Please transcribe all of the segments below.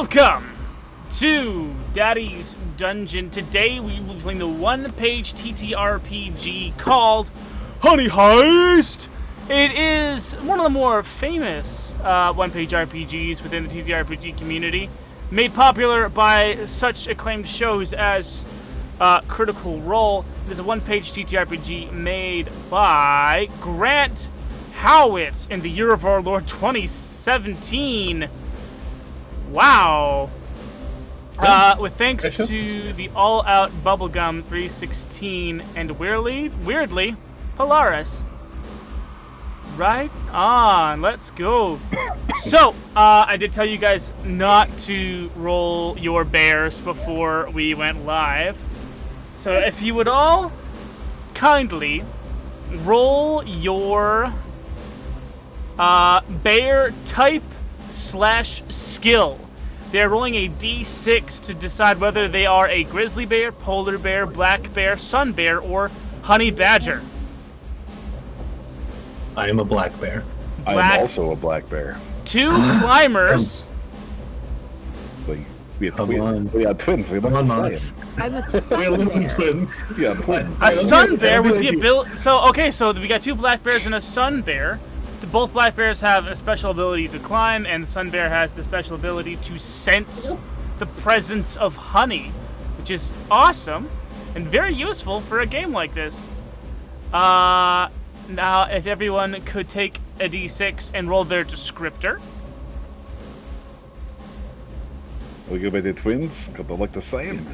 Welcome to Daddy's Dungeon. Today we will be playing the one-page TTRPG called Heist. It is one of the more famous one-page RPGs within the TTRPG community, made popular by such acclaimed shows as Critical Role. It is a one-page TTRPG made by Grant Howitt in the year of our Lord 2017. Wow. With thanks to the all-out Bubblegum 316 and weirdly, Polaris. Right on. Let's go. So, I did tell you guys not to roll your bears before we went live. So if you would all kindly roll your bear type / skill. They're rolling a d6 to decide whether they are a grizzly bear, polar bear, black bear, sun bear, or honey badger. I am a black bear. I am also a black bear. 2 climbers. It's like we have twins. We don't have science. I'm a sun bear. Twins. Yeah, twins. A sun bear with the ability. So we got 2 black bears and a sun bear. Both black bears have a special ability to climb, and the sun bear has the special ability to sense the presence of honey, which is awesome and very useful for a game like this. Now, if everyone could take a d6 and roll their descriptor. Are we good by the twins? Because they look the same.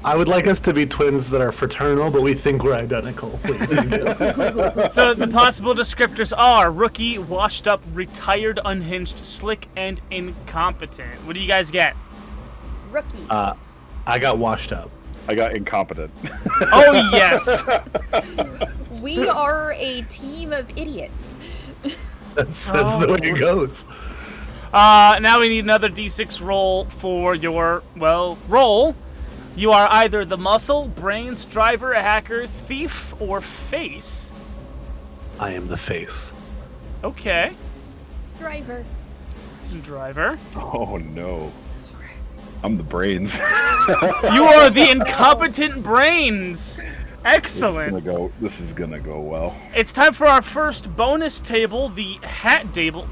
I would like us to be twins that are fraternal, but we think we're identical. Please. So the possible descriptors are rookie, washed up, retired, unhinged, slick, and incompetent. What do you guys get? Rookie. I got washed up. I got incompetent. Oh, yes. We are a team of idiots. That's the way it goes. Now we need another d6 roll for your, roll. You are either the muscle, brains, driver, hacker, thief, or face. I am the face. Okay. Driver. Driver. Oh no. I'm the brains. You are the incompetent brains. Excellent. This is gonna go well. It's time for our first bonus table, the hat table.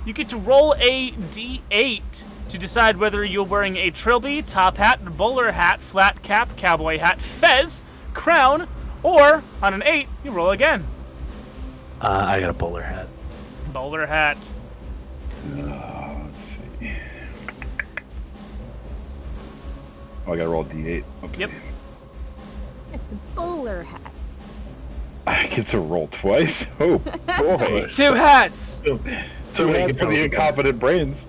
You get to roll a d8 to decide whether you're wearing a trilby, top hat, bowler hat, flat cap, cowboy hat, fez, crown, or on an 8, you roll again. I got a bowler hat. Bowler hat. Let's see. Oh, I gotta roll a d8. Oopsie. Yep. It's a bowler hat. I get to roll twice? Oh, boy. 2 hats. Two hands for the incompetent brains.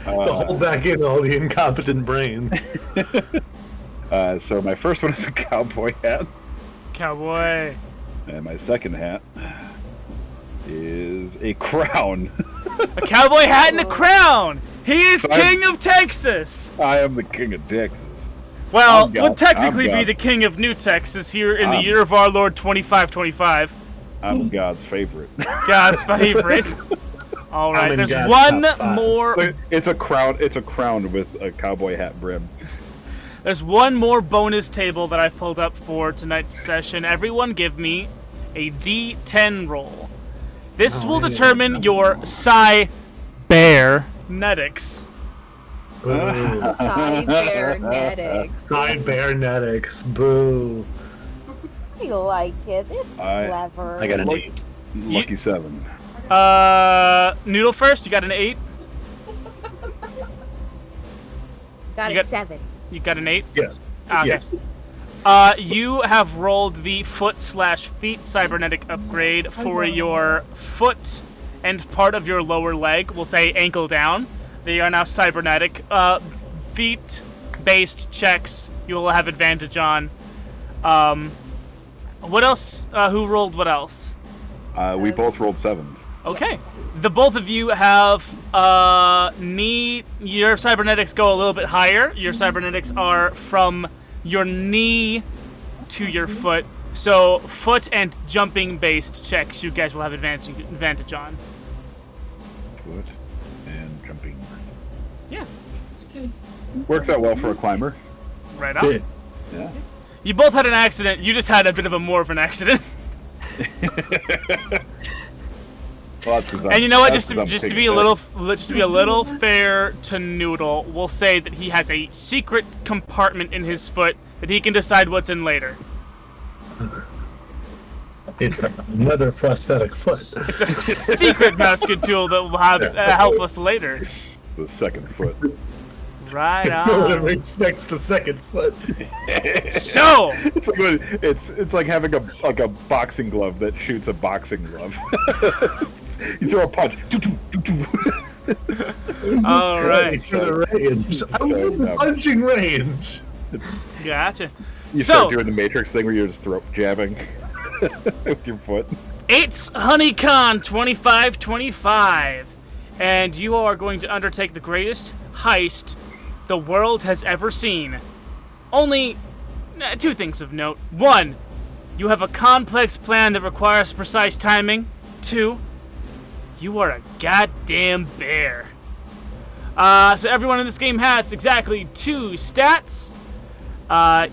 To hold back in all the incompetent brains. So my first one is a cowboy hat. Cowboy. And my second hat is a crown. A cowboy hat and a crown. He is king of Texas. I am the king of Texas. Well, would technically be the king of New Texas here in the year of our Lord 2525. I'm God's favorite. God's favorite. All right, there's God's one top 5. more. So it's a crown. It's a crown with a cowboy hat brim. There's one more bonus table that I've pulled up for tonight's session. Everyone, give me a D10 roll. This will determine your cybernetics. Cybernetics. Cybernetics. Boo. I like it. It's clever. I got an 8. Lucky 7. Noodle first. You got an 8. Got a 7. You got an 8. Yes. Okay. Yes. You have rolled the foot/feet cybernetic upgrade for your foot and part of your lower leg. We'll say ankle down. They are now cybernetic. Feet-based checks you will have advantage on. What else? Who rolled what else? We both rolled 7s. Okay. Yes. The both of you have your cybernetics go a little bit higher. Your cybernetics are from your knee to your foot. So foot and jumping based checks you guys will have advantage on. Foot and jumping. Yeah. Works out well for a climber. Right on. Yeah. You both had an accident. You just had a bit of more of an accident. Well, that's 'cause And you know what? that's Just 'cause I'm to taking be a it. little fair to Noodle, we'll say that he has a secret compartment in his foot that he can decide what's in later. It's another prosthetic foot. It's a secret mousket tool that will have help us later. The second foot. Right No one ever on. expects the second foot. So, It's like it's like having a boxing glove that shoots a boxing glove. You throw a punch. all right, For the range. I was in the punching range. gotcha. You So, start doing the Matrix thing where you're just jabbing with your foot. it's HoneyCon 2525, and you are going to undertake the greatest heist the world has ever seen. Only two things of note. One, you have a complex plan that requires precise timing. Two, you are a goddamn bear. So everyone in this game has exactly 2 stats.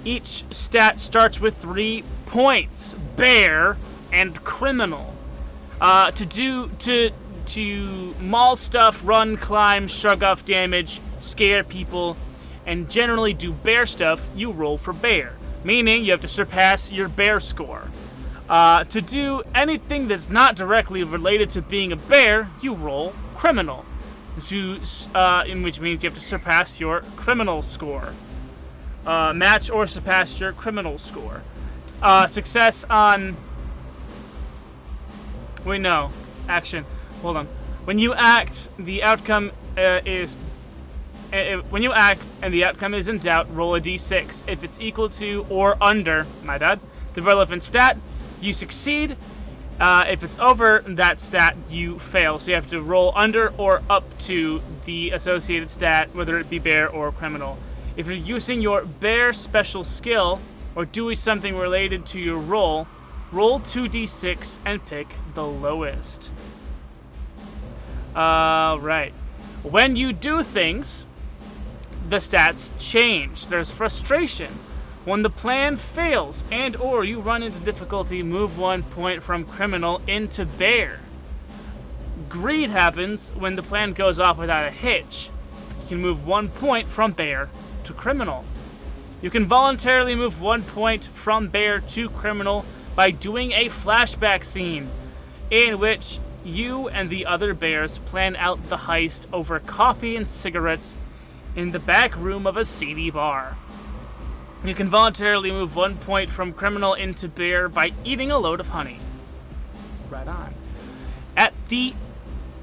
Each stat starts with 3 points: bear and criminal. To maul stuff, run, climb, shrug off damage, scare people, and generally do bear stuff, you roll for bear, meaning you have to surpass your bear score. To do anything that's not directly related to being a bear, you roll criminal, in which means you have to surpass your criminal score. Match or surpass your criminal score. Success on... Wait, no. Action. Hold on. When you act, the outcome is... when you act and the outcome is in doubt, roll a d6. If it's equal to or under, my bad, the relevant stat, you succeed. If it's over that stat, you fail. So you have to roll under or up to the associated stat, whether it be bear or criminal. If you're using your bear special skill or doing something related to your roll 2d6 and pick the lowest. Right. When you do things, the stats change. There's frustration. When the plan fails and or you run into difficulty, move 1 point from criminal into bear. Greed happens when the plan goes off without a hitch. You can move 1 point from bear to criminal. You can voluntarily move 1 point from bear to criminal by doing a flashback scene in which you and the other bears plan out the heist over coffee and cigarettes in the back room of a seedy bar. You can voluntarily move 1 point from criminal into bear by eating a load of honey. Right on.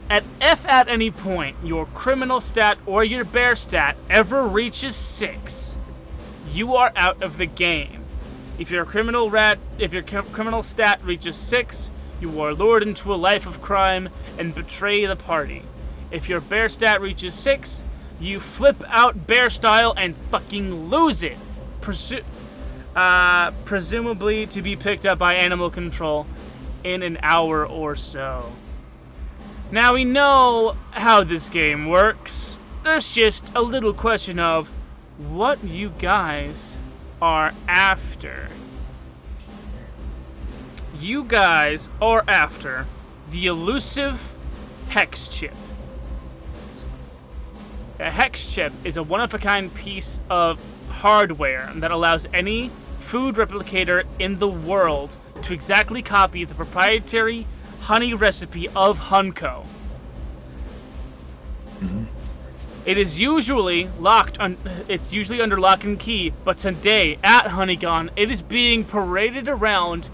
If at any point your criminal stat or your bear stat ever reaches 6, you are out of the game. If your criminal stat reaches 6, you are lured into a life of crime and betray the party. If your bear stat reaches 6, you flip out bear style and fucking lose it. Presumably to be picked up by animal control in an hour or so. Now we know how this game works. There's just a little question of what you guys are after. You guys are after the elusive hex chip. A hex chip is a one-of-a-kind piece of hardware that allows any food replicator in the world to exactly copy the proprietary honey recipe of Hunko. It is usually it's usually under lock and key, but today at HoneyCon, it is being paraded around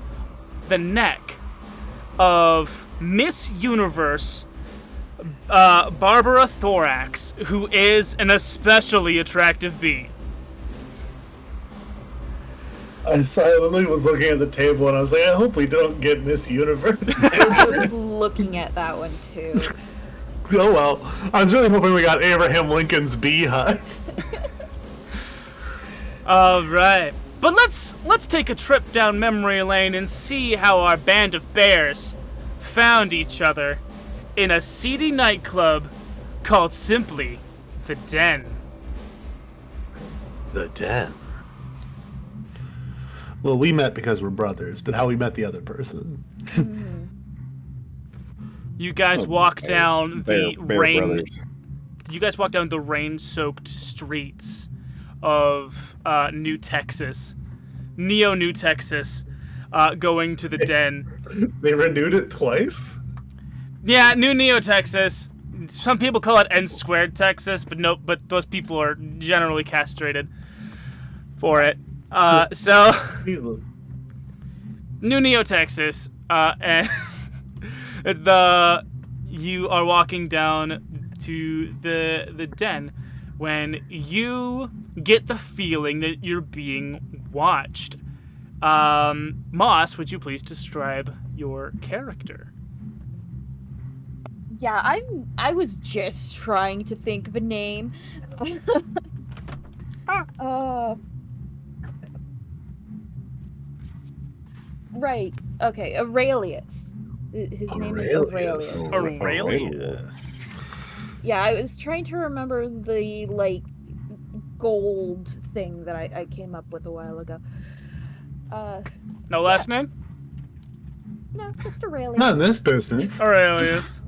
the neck of Miss Universe Barbara Thorax, who is an especially attractive bee. I silently was looking at the table and I was like, I hope we don't get Miss Universe. I was looking at that one too. Oh well. I was really hoping we got Abraham Lincoln's beehive. Alright. But let's take a trip down memory lane and see how our band of bears found each other in a seedy nightclub called simply the Den. The Den. Well, we met because we're brothers, but how we met the other person? You guys walk down the Bear rain. Brothers. You guys walk down the rain-soaked streets of New Texas, New Texas, going to the Den. They renewed it twice? Yeah, Neo Texas. Some people call it N squared Texas, but no, but those people are generally castrated for it. So Jesus. New Neo Texas, and you are walking down to the Den when you get the feeling that you're being watched. Moss, would you please describe your character? Yeah, I was just trying to think of a name. Right. Okay, Aurelius. His name is Aurelius. Aurelius. Yeah, I was trying to remember the, like, gold thing that I came up with a while ago. No last name? No, just Aurelius. Not in this business. Aurelius.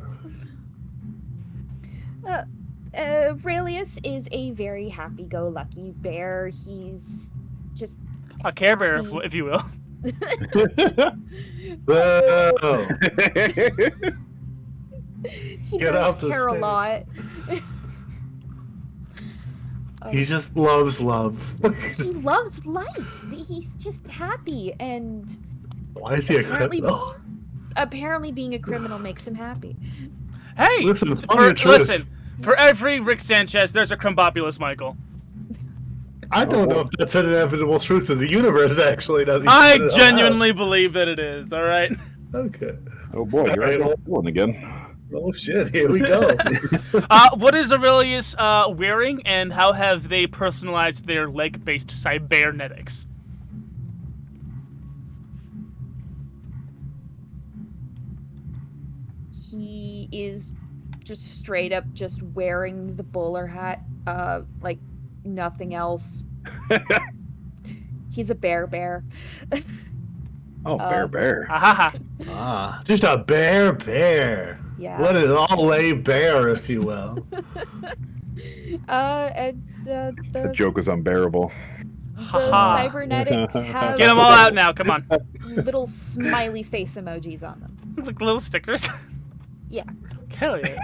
Aurelius is a very happy-go-lucky bear. He's just A Care Bear, happy. if you will. Whoa. He Get does off the care a stage. lot. He just loves love. He loves life. He's just happy, and Why is he a apparently, criminal? apparently being a criminal makes him happy. Hey, Listen, tell your truth. listen. For every Rick Sanchez, there's a Crumbopulous Michael. I don't know if that's an inevitable truth of the universe, actually. Does he I put it out genuinely believe that it is. All right. loud? Okay. Oh boy, you're Alright, right on again. Oh shit, here we go. What is Aurelius wearing, and how have they personalized their leg-based cybernetics? He is just straight up just wearing the bowler hat, like nothing else. He's a bear. Oh, bear. Ahaha. Just a bear. Yeah. What an all-lay bear, if you will. And The the joke is unbearable. Haha. cybernetics have Get them all out now. Come on. little smiley face emojis on them. Like little stickers. Yeah. Hell yeah.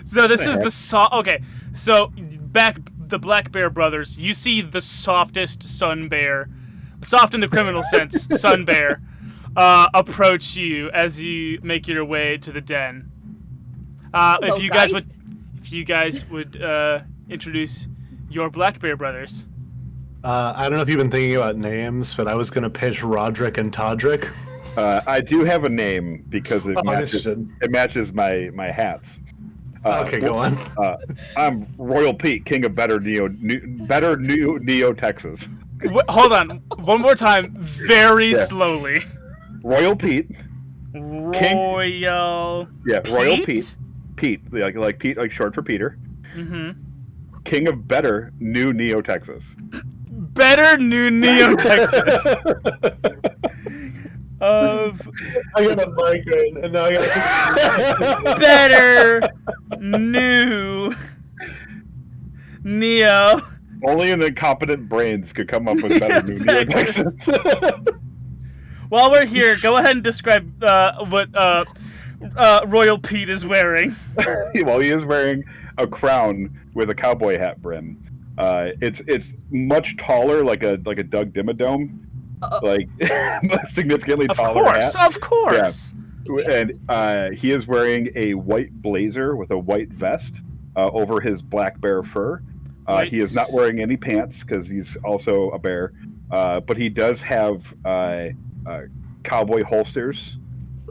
So this is the okay. So the Black Bear Brothers. You see the softest sun bear, soft in the criminal sense, sun bear, approach you as you make your way to the Den. Hello, if you guys would introduce your Black Bear Brothers. I don't know if you've been thinking about names, but I was going to pitch Roderick and Todrick. I do have a name because it understood. matches my hats. Okay, go on. I'm Royal Pete, King of Better Neo Texas. Hold on, one more time, very slowly. Royal Pete. Royal. Yeah, Royal Pete. Pete, like Pete, like short for Peter. Mm-hmm. King of Better Neo Texas. Better Neo Texas. Of I got a migraine, and now I got better Neo. Only an incompetent brains could come up with Better Neo Texas. While we're here, go ahead and describe what Royal Pete is wearing. Well, he is wearing a crown with a cowboy hat brim. It's much taller, like a Doug Dimmadome, like significantly taller hat. Of course. Yeah. And he is wearing a white blazer with a white vest over his black bear fur. He is not wearing any pants because he's also a bear, but he does have cowboy holsters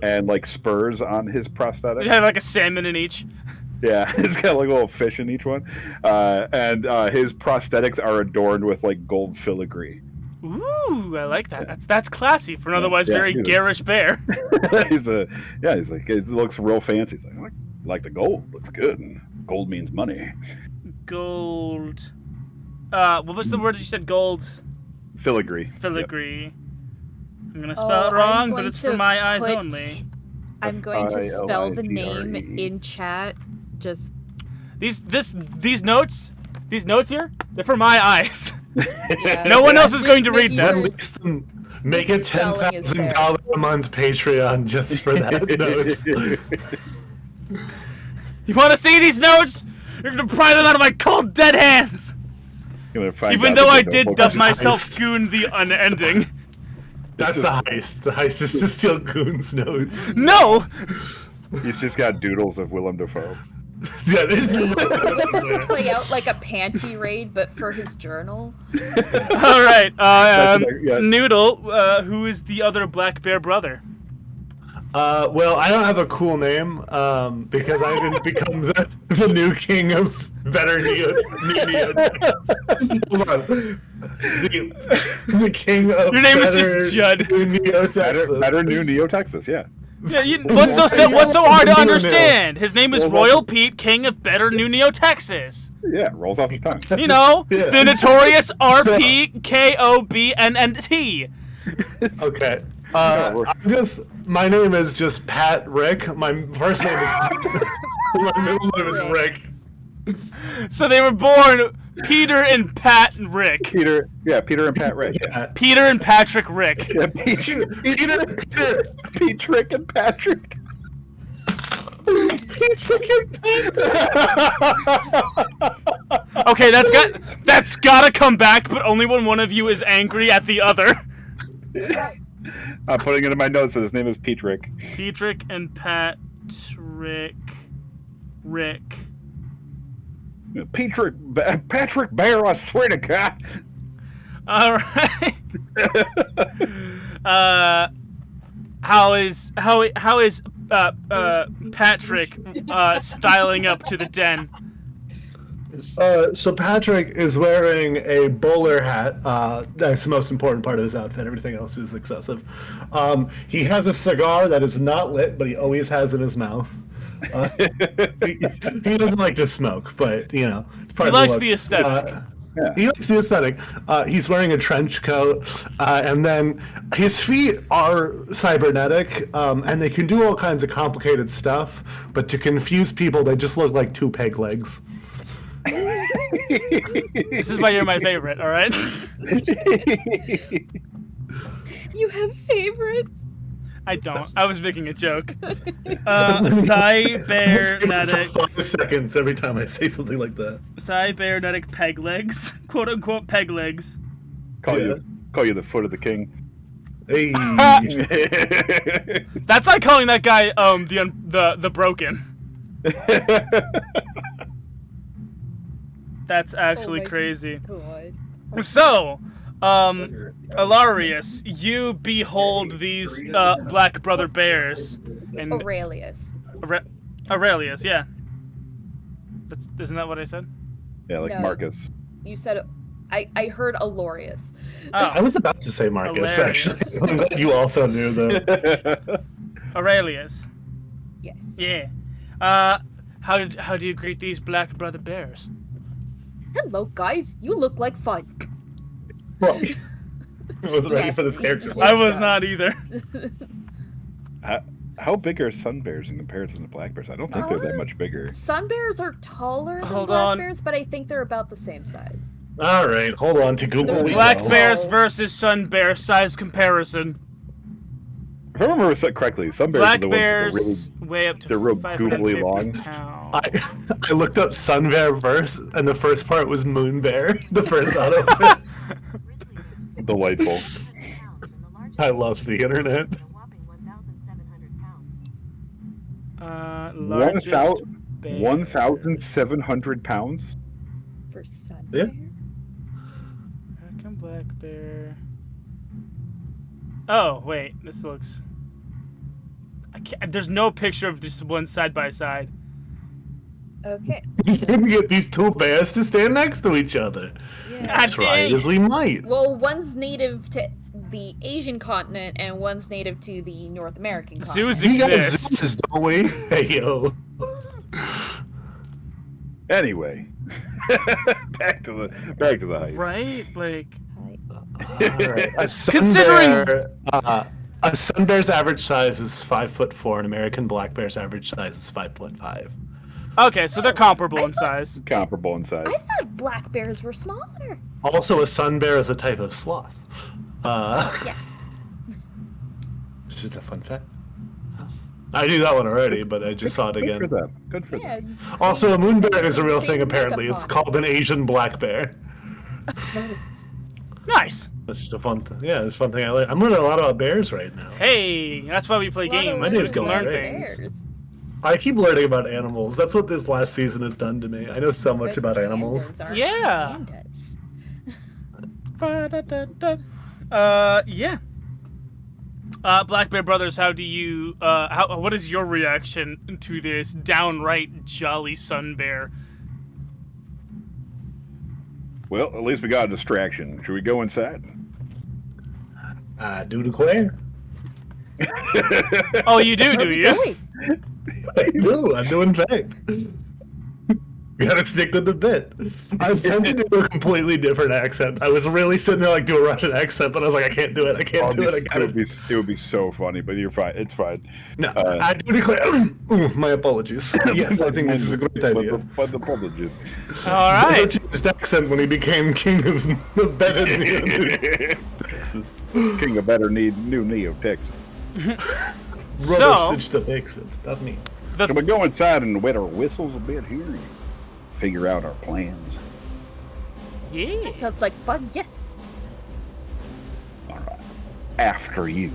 and like spurs on his prosthetic. It had like a salmon in each. Yeah, it's got like a little fish in each one, and his prosthetics are adorned with like gold filigree. Ooh, I like that. That's classy for an otherwise very garish bear. He looks real fancy. He's like, Like the gold. Looks good. Gold means money. Gold. What was the word you said? Gold. Filigree. Filigree. Yep. I'm gonna spell it wrong, but it's for my eyes only. I'm going to spell the name in chat. Just these notes here, they're for my eyes. yeah, no one else is going to read them. Make a $10,000 a month Patreon just for that notes. You want to see these notes? You're gonna pry them out of my cold dead hands. Even though I did dub myself Goon the Unending. That's the heist. The heist is to steal Goon's notes. No! He's just got doodles of Willem Dafoe. Yeah, there's would this play out like a panty raid, but for his journal? Alright, Yeah. Noodle, who is the other Black Bear brother? Well, I don't have a cool name, because I didn't become the new king of better Neo. Hold on. The king of Your name is just Judd. Neo Texas. Better new Neo Texas, yeah. Yeah, what's so hard to understand? His name is Royal Pete, king of better New Neo Texas. Yeah, rolls off the tongue. You know, Yeah. the notorious RPKOBNNT. Okay. My name is just Pat Rick. My first name is my middle name is Rick. So they were born Peter and Pat and Rick. Peter and Pat Rick. Yeah. Peter and Patrick Rick. Yeah, Pete, Rick, and Patrick. Okay, that's gotta come back, but only when one of you is angry at the other. I'm putting it in my notes that his name is Pete Rick. Petrick and Patrick Rick. Patrick Bear, I swear to God. All right. How is Patrick styling up to the den? So Patrick is wearing a bowler hat. That's the most important part of his outfit. Everything else is excessive. He has a cigar that is not lit, but he always has in his mouth. He doesn't like to smoke, but you know, it's part He of likes look. the aesthetic. He likes the aesthetic. He's wearing a trench coat, and then his feet are cybernetic, and they can do all kinds of complicated stuff. But to confuse people, they just look like two peg legs. This is why you're my favorite, all right? You have favorites? I don't. I was making a joke. Cybernetic. For 5 seconds every time I say something like that. Cybernetic peg legs, quote unquote peg legs. Call you the foot of the king. Hey. That's like calling that guy the broken. That's actually crazy. God. So, Alarius, you behold these black brother bears. And Aurelius. Aurelius, yeah. Isn't that what I said? Yeah, like No. Marcus. You said I heard Alorius. I was about to say Marcus, Hilarious. actually. I'm glad you also knew that. Aurelius. Yes. Yeah. How do you greet these black brother bears? Hello, guys. You look like fun. Well, I wasn't ready Yes, for this character. yes. I was not either. How big are sun bears in comparison to black bears? I don't think they're that much bigger. Sun bears are taller than Hold black on. bears, but I think they're about the same size. All right, hold on to Google. They're We Black go. bears versus sun bear size comparison. If I remember correctly, sun bears Black are the ones that are bears really. weigh up to they're real 550 goofily long. pounds. I looked up Sun Bear verse, and the first part was Moon Bear. The first out of it. Delightful. I love the internet. Largest bear. 1,700 pounds. For sun Yeah. bear? American black bear. Oh wait, this looks. I can't. There's no picture of just one side by side. Okay. We can get these two bears to stand next to each other. Yeah. As right as we might. Well, one's native to the Asian continent, and one's native to the North American continent. Zoos We got exist. zoos, don't we? Hey, yo. Anyway, back to the heist. Right? Like, All right. A sun Considering- bear, a sun bear's average size is 5'4", and American black bear's average size is 5'5". okay, so they're comparable in size. Comparable in size. I thought black bears were smaller. Also, a sun bear is a type of sloth. Yes. It's just a fun fact. I knew that one already, but I just saw it again. Good for them. Good for Yeah. them. Also, a moon bear is a real Same thing, makeup apparently. It's on it. called an Asian black bear. Nice. That's just a fun yeah, it's a fun thing I learned. I'm learning a lot about bears right now. Hey, that's why we play games. My So day's we can going learn great. things. I keep learning about animals. That's what this last season has done to me. I know so much about animals. Yeah. Pandas. Yeah. Black Bear Brothers, how do you, what is your reaction to this downright jolly sun bear? Well, at least we got a distraction. Should we go inside? I do declare. Oh, you do you? Really? I do. I'm doing fine. Gotta stick with the bit. I was tempted to do a completely different accent. I was really sitting there like do a Russian accent, but I was like, I can't do it. I can't do it. I gotta. It would be so funny, but you're fine. It's fine. No, I do declare. Ooh, my apologies. Yes, I think this is a great idea. But the apologies. All right. He changed accent when he became king of the better Texas. King of better new Neo Texas. So, Brother stitched to fix it. Not me. Can we go inside and wet our whistles a bit here? And figure out our plans. yeah. Sounds like fun. Yes. All right. After you.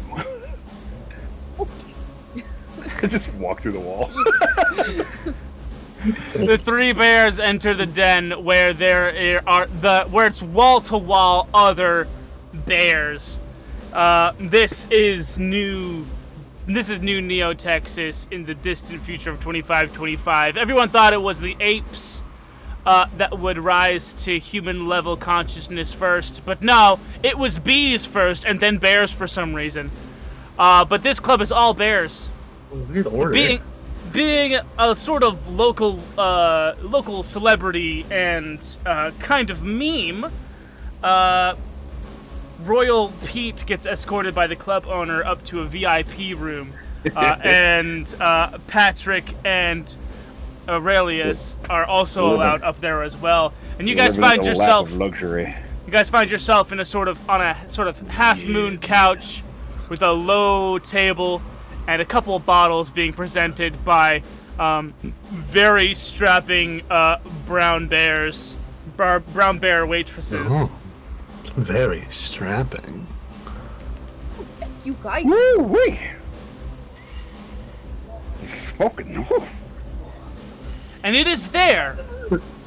Okay. Just walk through the wall. The three bears enter the den where there are where it's wall to wall other bears. This is new Neo Texas in the distant future of 2525. Everyone thought it was the apes that would rise to human level consciousness first, but no, it was bees first and then bears for some reason. But this club is all bears. Weird order. Being a sort of local celebrity and kind of meme, Royal Pete gets escorted by the club owner up to a VIP room, and Patrick and Aurelius are also allowed up there as well. And you guys find yourself luxury. You guys find yourself in a sort of half moon couch with a low table and a couple of bottles being presented by very strapping brown bear waitresses. Oh, very strapping. You guys. Woo-wee. Smoking. Woo. And it is there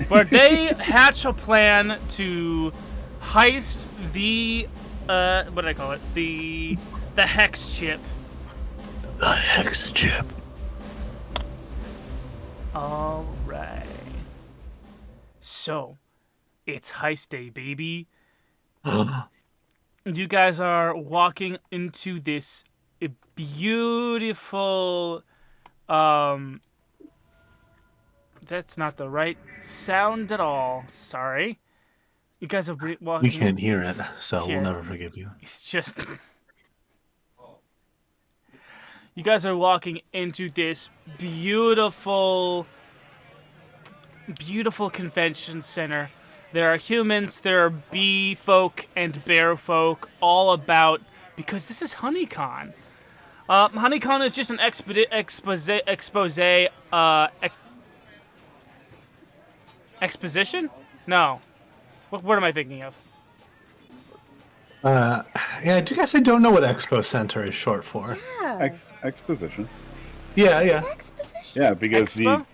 where they hatch a plan to heist the what did I call it? The hex chip. The hex chip. All right. So, it's heist day, baby. You guys are walking into this beautiful that's not the right sound at all. Sorry. You guys are walking. We can't hear it, so Yeah. we'll never forgive you. It's just. You guys are walking into this beautiful convention center. There are humans, there are bee folk and bear folk, all about, because this is HoneyCon. HoneyCon is just an exposition? No. What word am I thinking of? Yeah, I guess I don't know what Expo Center is short for. Yeah. Exposition. Yeah. Exposition. Yeah, because Expo?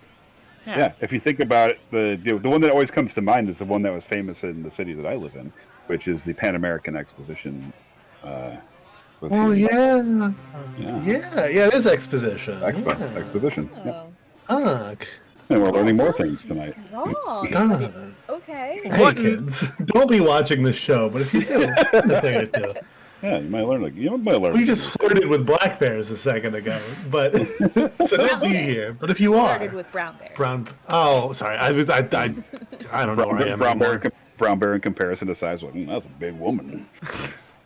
Yeah, if you think about it, the one that always comes to mind is the one that was famous in the city that I live in, which is the Pan American Exposition. Oh yeah, it is exposition. Exposition. Yeah. Fuck. And we're learning more Sounds things tonight. Wrong. God. but okay. Hey kids, don't be watching this show, but if you do, it's a thing or two. Yeah, you might learn. You might learn. We just flirted with black bears a second ago, but so don't be here. But if you are Flirted with brown bears. Oh, sorry. I don't know where I am anymore. Brown bear in comparison to size. Well, that's a big woman.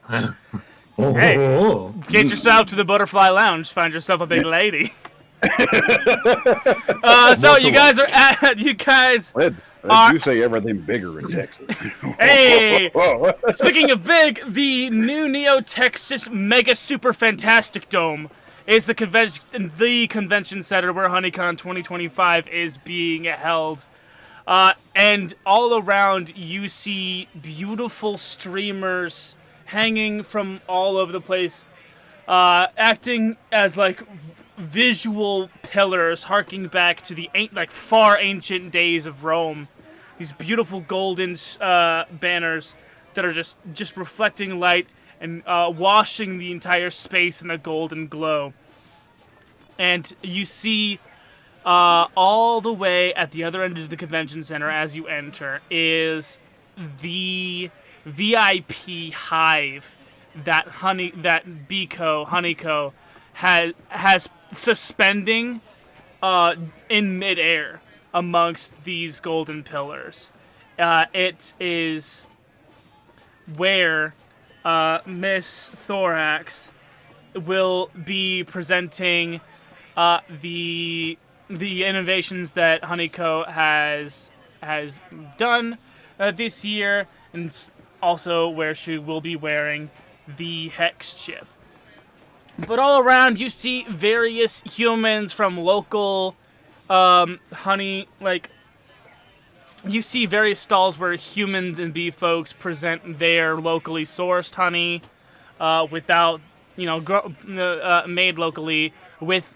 Hey, get yourself to the Butterfly Lounge. Find yourself a big lady. So you guys are at. You guys. You say everything bigger in Texas. Hey! Speaking of big, the new Neo Texas Mega Super Fantastic Dome is the convention center where HoneyCon 2025 is being held. And all around you see beautiful streamers hanging from all over the place, acting as like visual pillars harking back to the far ancient days of Rome. These beautiful golden banners that are just reflecting light and washing the entire space in a golden glow. And you see all the way at the other end of the convention center as you enter is the VIP hive that Honeyco has suspending in midair amongst these golden pillars. It is where Miss Thorax will be presenting the innovations that Honeyco has done this year, and also where she will be wearing the Hex chip. But all around, you see various humans from local honey, you see various stalls where humans and bee folks present their locally sourced honey without, made locally with,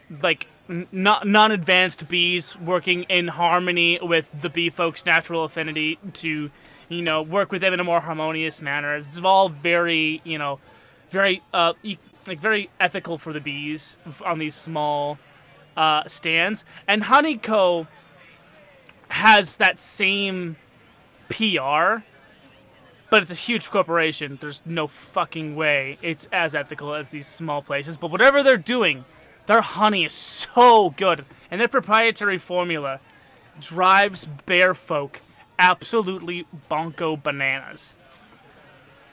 non-advanced bees working in harmony with the bee folks' natural affinity to, work with them in a more harmonious manner. It's all very, very ethical for the bees on these small stands. And Honeyco has that same PR, but it's a huge corporation. There's no fucking way it's as ethical as these small places. But whatever they're doing, their honey is so good. And their proprietary formula drives bear folk absolutely bonko bananas.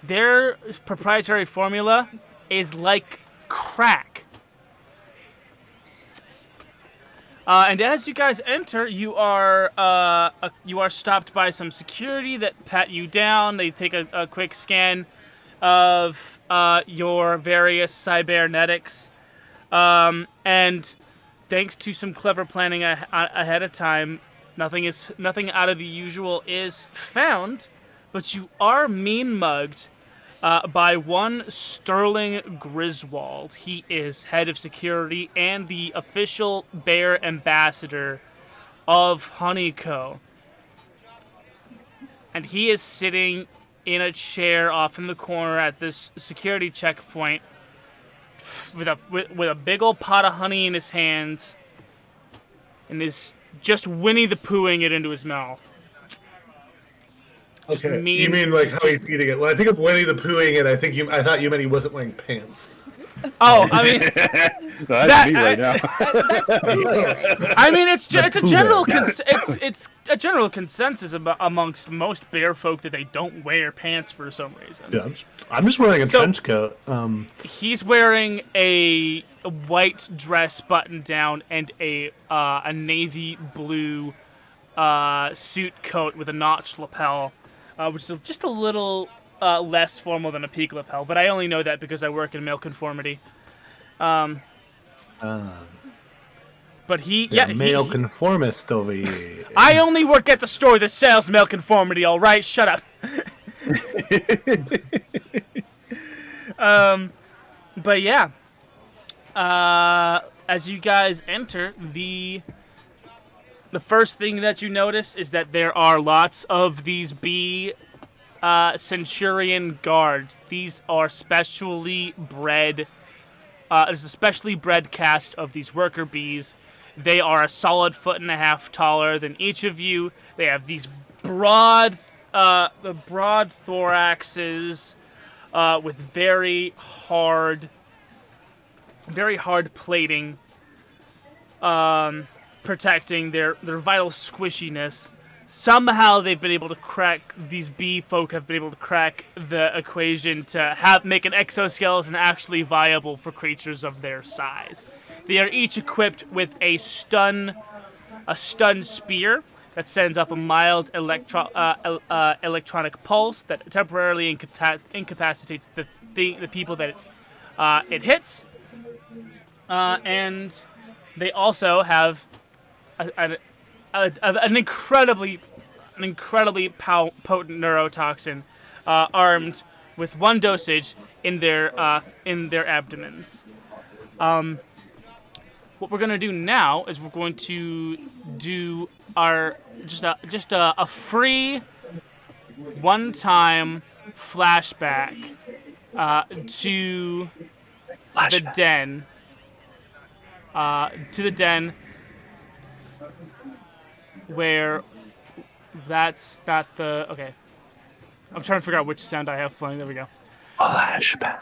Their proprietary formula is like crack. And as you guys enter, you are stopped by some security that pat you down. They take a quick scan of your various cybernetics, and thanks to some clever planning ahead of time, nothing out of the usual is found. But you are mean mugged by one Sterling Griswold. He is head of security and the official bear ambassador of Honeyco. And he is sitting in a chair off in the corner at this security checkpoint with a big old pot of honey in his hands and is just Winnie the Poohing it into his mouth. Okay, you mean like how he's eating it? Well, I think of Winnie the Poohing it. I thought you meant he wasn't wearing pants. Oh, I mean, that's me right now. I mean, it's a general it's a general consensus amongst most bear folk that they don't wear pants for some reason. Yeah, I'm just wearing a trench coat. He's wearing a white dress button down and a navy blue suit coat with a notched lapel, which is just a little less formal than a peak lapel, but I only know that because I work in male conformity. But male conformist over here. I only work at the store that sells male conformity. All right, shut up. But yeah, as you guys enter, the first thing that you notice is that there are lots of these bee Centurion guards. These are specially bred. There's a specially bred cast of these worker bees. They are a solid 1.5 feet taller than each of you. They have these broad thoraxes, with very hard plating, protecting their vital squishiness. Somehow they've been able to crack, these bee folk have been able to crack the equation to make an exoskeleton actually viable for creatures of their size. They are each equipped with a stun spear that sends off a mild electronic pulse that temporarily incapacitates the people that it hits. And they also have an incredibly potent neurotoxin armed with 1 dosage in their abdomens. What we're gonna do now is we're going to do our just a free one-time flashback to the den. Where that's not the okay. I'm trying to figure out which sound I have playing. There we go. Flashback.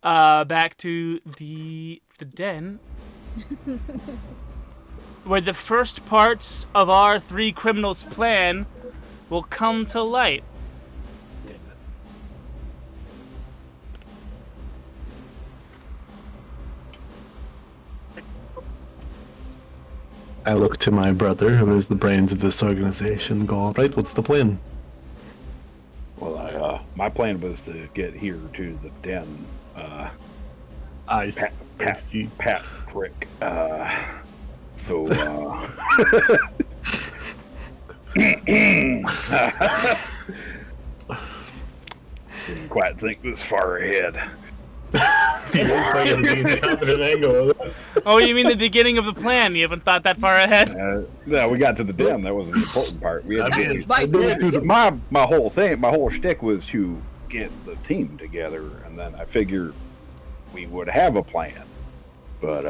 Back to the den. Where the first parts of our 3 criminals' plan will come to light. I look to my brother, who is the brains of this organization, go, all right, what's the plan? Well, my plan was to get here to the den. Patrick. So, didn't quite think this far ahead. Oh, you mean the beginning of the plan? You haven't thought that far ahead? No, we got to the den. That was the important part. We had to It's my whole thing, my whole shtick was to get the team together, and then I figured we would have a plan. But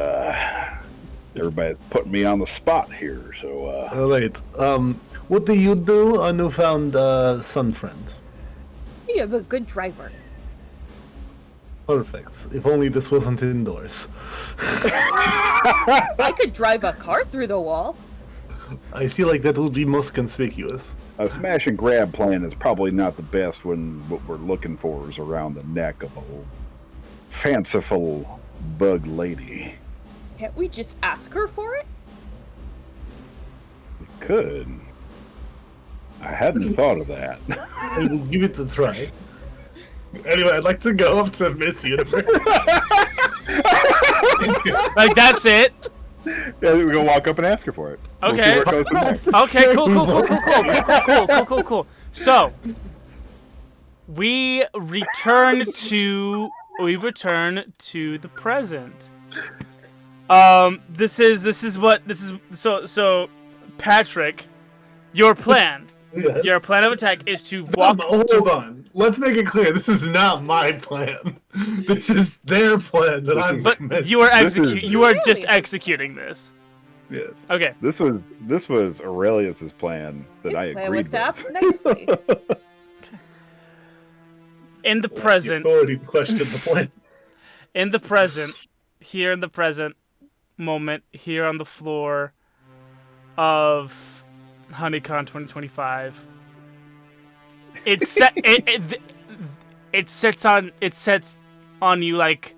everybody's putting me on the spot here, so. All right. What do you do, our newfound son friend? You have a good driver. Perfect. If only this wasn't indoors. I could drive a car through the wall. I feel like that would be most conspicuous. A smash and grab plan is probably not the best when what we're looking for is around the neck of a fanciful bug lady. Can't we just ask her for it? We could. I hadn't thought of that. I will give it a try. Anyway, I'd like to go up to Miss Universe. Like, that's it? Yeah, we're gonna walk up and ask her for it. We'll see Okay. where it goes from there. Okay, cool. So, we return to the present. So Patrick, your plan. Yes. Your plan of attack is to walk. Hold on. Let's make it clear. This is not my plan. This is their plan that I'm. But you are You are just executing this. Yes. Okay. This was Aurelius's plan that I His plan agreed was to with. ask nicely. In the present. The authority questioned the plan. In the present, here in the present moment, here on the floor of HoneyCon 2025, it sets on you like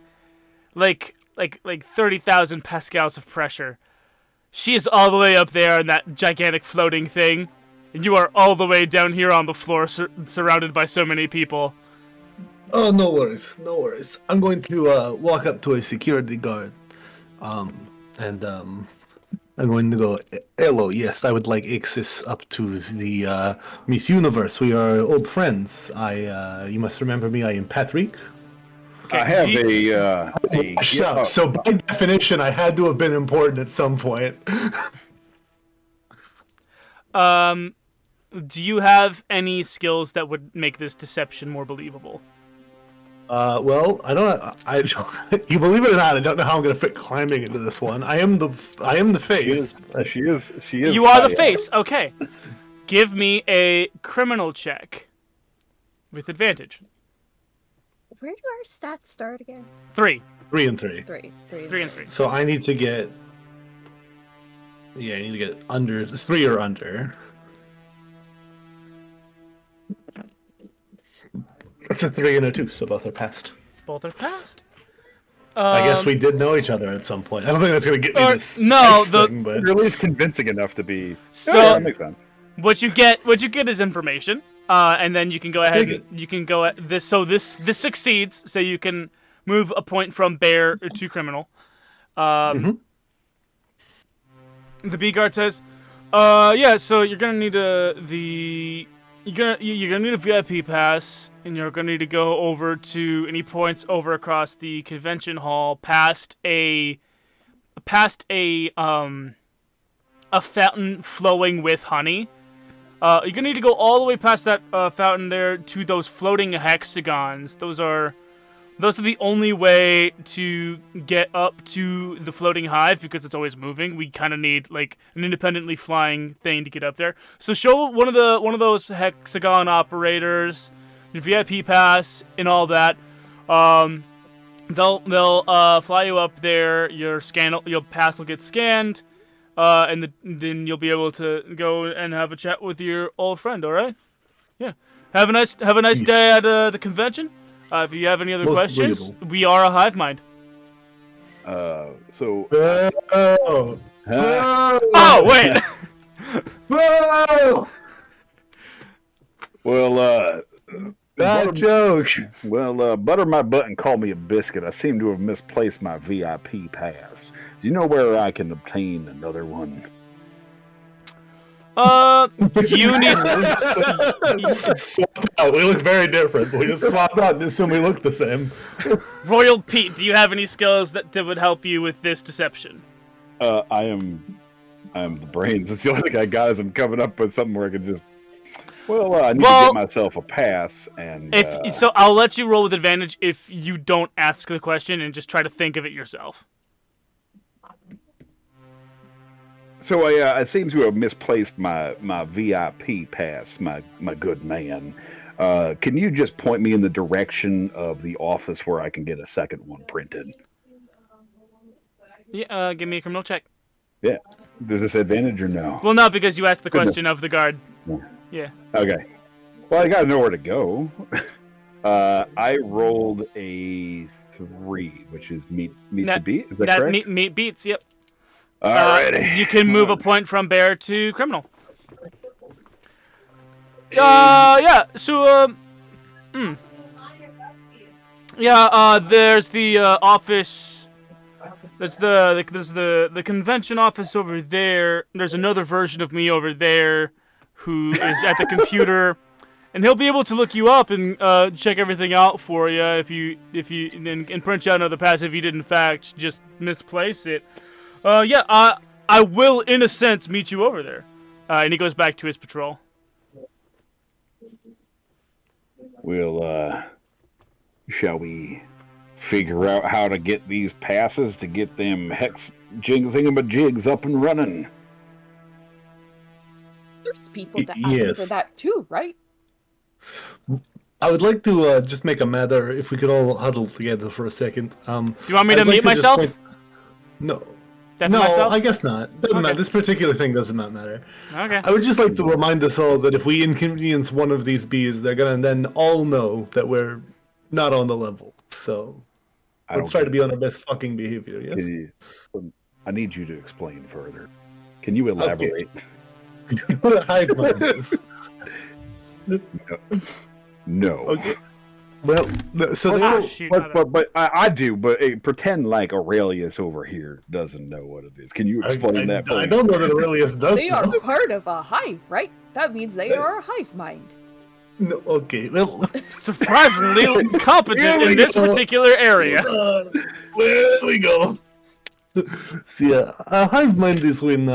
30,000 pascals of pressure. She is all the way up there in that gigantic floating thing, and you are all the way down here on the floor, surrounded by so many people. Oh, no worries. I'm going to walk up to a security guard, and I'm going to go, hello, yes, I would like access up to the Miss Universe. We are old friends. You must remember me, I am Patrick. Okay, I have a Shut up. So by definition, I had to have been important at some point. Do you have any skills that would make this deception more believable? Well, I don't. You believe it or not, I don't know how I'm going to fit climbing into this one. I am the face. She is. You are the face. Okay. Give me a criminal check with advantage. Where do our stats start again? 3. 3 and 3. 3 and 3. So I need to get. Yeah, I need to get under 3 or under. It's a 3 and a 2, so both are passed. Both are passed. I guess we did know each other at some point. I don't think that's going to get me this no, thing, but... You're at least convincing enough to be. So yeah, that makes sense. What you get is information, and then you can go ahead and you can go at this. So this succeeds, so you can move a point from bear to criminal. The B guard says, yeah. So you're gonna need you're gonna need a VIP pass, and you're gonna need to go over to any points over across the convention hall past a fountain flowing with honey. You're gonna need to go all the way past that fountain there to those floating hexagons. Those are the only way to get up to the floating hive because it's always moving. We kind of need like an independently flying thing to get up there. So show one of those hexagon operators your VIP pass and all that. They'll fly you up there. Your pass will get scanned, and then you'll be able to go and have a chat with your old friend. All right? Yeah. Have a nice day at the convention. If you have any other questions, we are a hive mind. So. Oh, Oh wait. Whoa! Well, Bad joke. Well, butter my butt and call me a biscuit. I seem to have misplaced my VIP pass. Do you know where I can obtain another one? You need. Swap out. We look very different. We just swap out and assume we look the same. Royal Pete, do you have any skills that would help you with this deception? I am the brains. It's the only thing I got is I'm coming up with something where I can just. Well, I need to get myself a pass, and so I'll let you roll with advantage if you don't ask the question and just try to think of it yourself. So I seem to have misplaced my VIP pass, my good man. Can you just point me in the direction of the office where I can get a second one printed? Yeah, give me a criminal check. Yeah. Does this advantage or no? Well, no, because you asked the question of the guard. Yeah. Okay. Well, I gotta know where to go. I rolled a 3, which is meet to beat. Is that correct? Meet beats. Yep. Alrighty. You can move a point from bear to criminal. Yeah. So, yeah. There's the office. There's the convention office over there. There's another version of me over there, who is at the computer, and he'll be able to look you up and check everything out for you and print you out another pass if you did in fact just misplace it. Yeah, I will, in a sense, meet you over there. And he goes back to his patrol. Well, shall we figure out how to get these passes to get them hex thingamajigs up and running? There's people that ask for that too, right? I would like to just make a matter, if we could all huddle together for a second. Do you want me to mute myself? No. Myself? I guess not. Doesn't matter. This particular thing does not matter. Okay. I would just like to remind us all that if we inconvenience one of these bees, they're gonna then all know that we're not on the level. So let's try to be on our best fucking behavior, yes? I need you to explain further. Can you elaborate? Okay. What a hive mind is. No. Okay. Well, so but I do. But pretend like Aurelius over here doesn't know what it is. Can you explain that? I don't know that Aurelius does. They are part of a hive, right? That means they are a hive mind. No, okay. Well, surprisingly competent in this particular area. There we go. See, a hive mind is when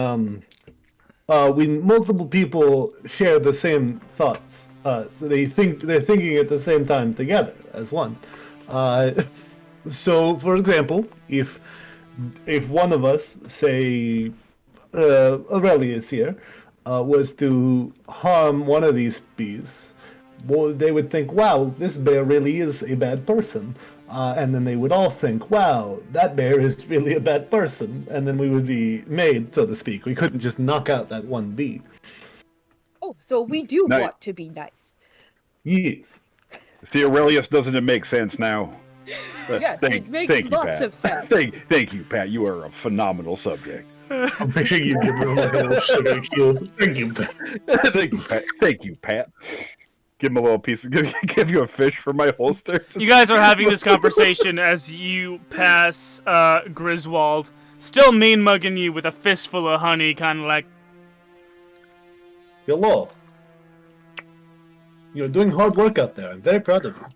multiple people share the same thoughts. So they're thinking at the same time together as one. So, for example, if one of us, say Aurelius here, was to harm one of these bees, well, they would think, wow, this bear really is a bad person. And then they would all think, wow, that bear is really a bad person. And then we would be made, so to speak. We couldn't just knock out that one bee. Oh, so we do No. want to be nice. Yes. See, Aurelius, doesn't it make sense now? Yes, it makes thank you, lots Pat. of sense. Thank you, Pat. You are a phenomenal subject. I'm picturing you give him like a little sugar cube. Thank you, Pat. Thank you, Pat. Thank you, Pat. Give him a little piece. Give you a fish for my holster. You guys are having this conversation as you pass Griswold, still mean mugging you with a fistful of honey, kind of like, Hello. You're doing hard work out there. I'm very proud of you.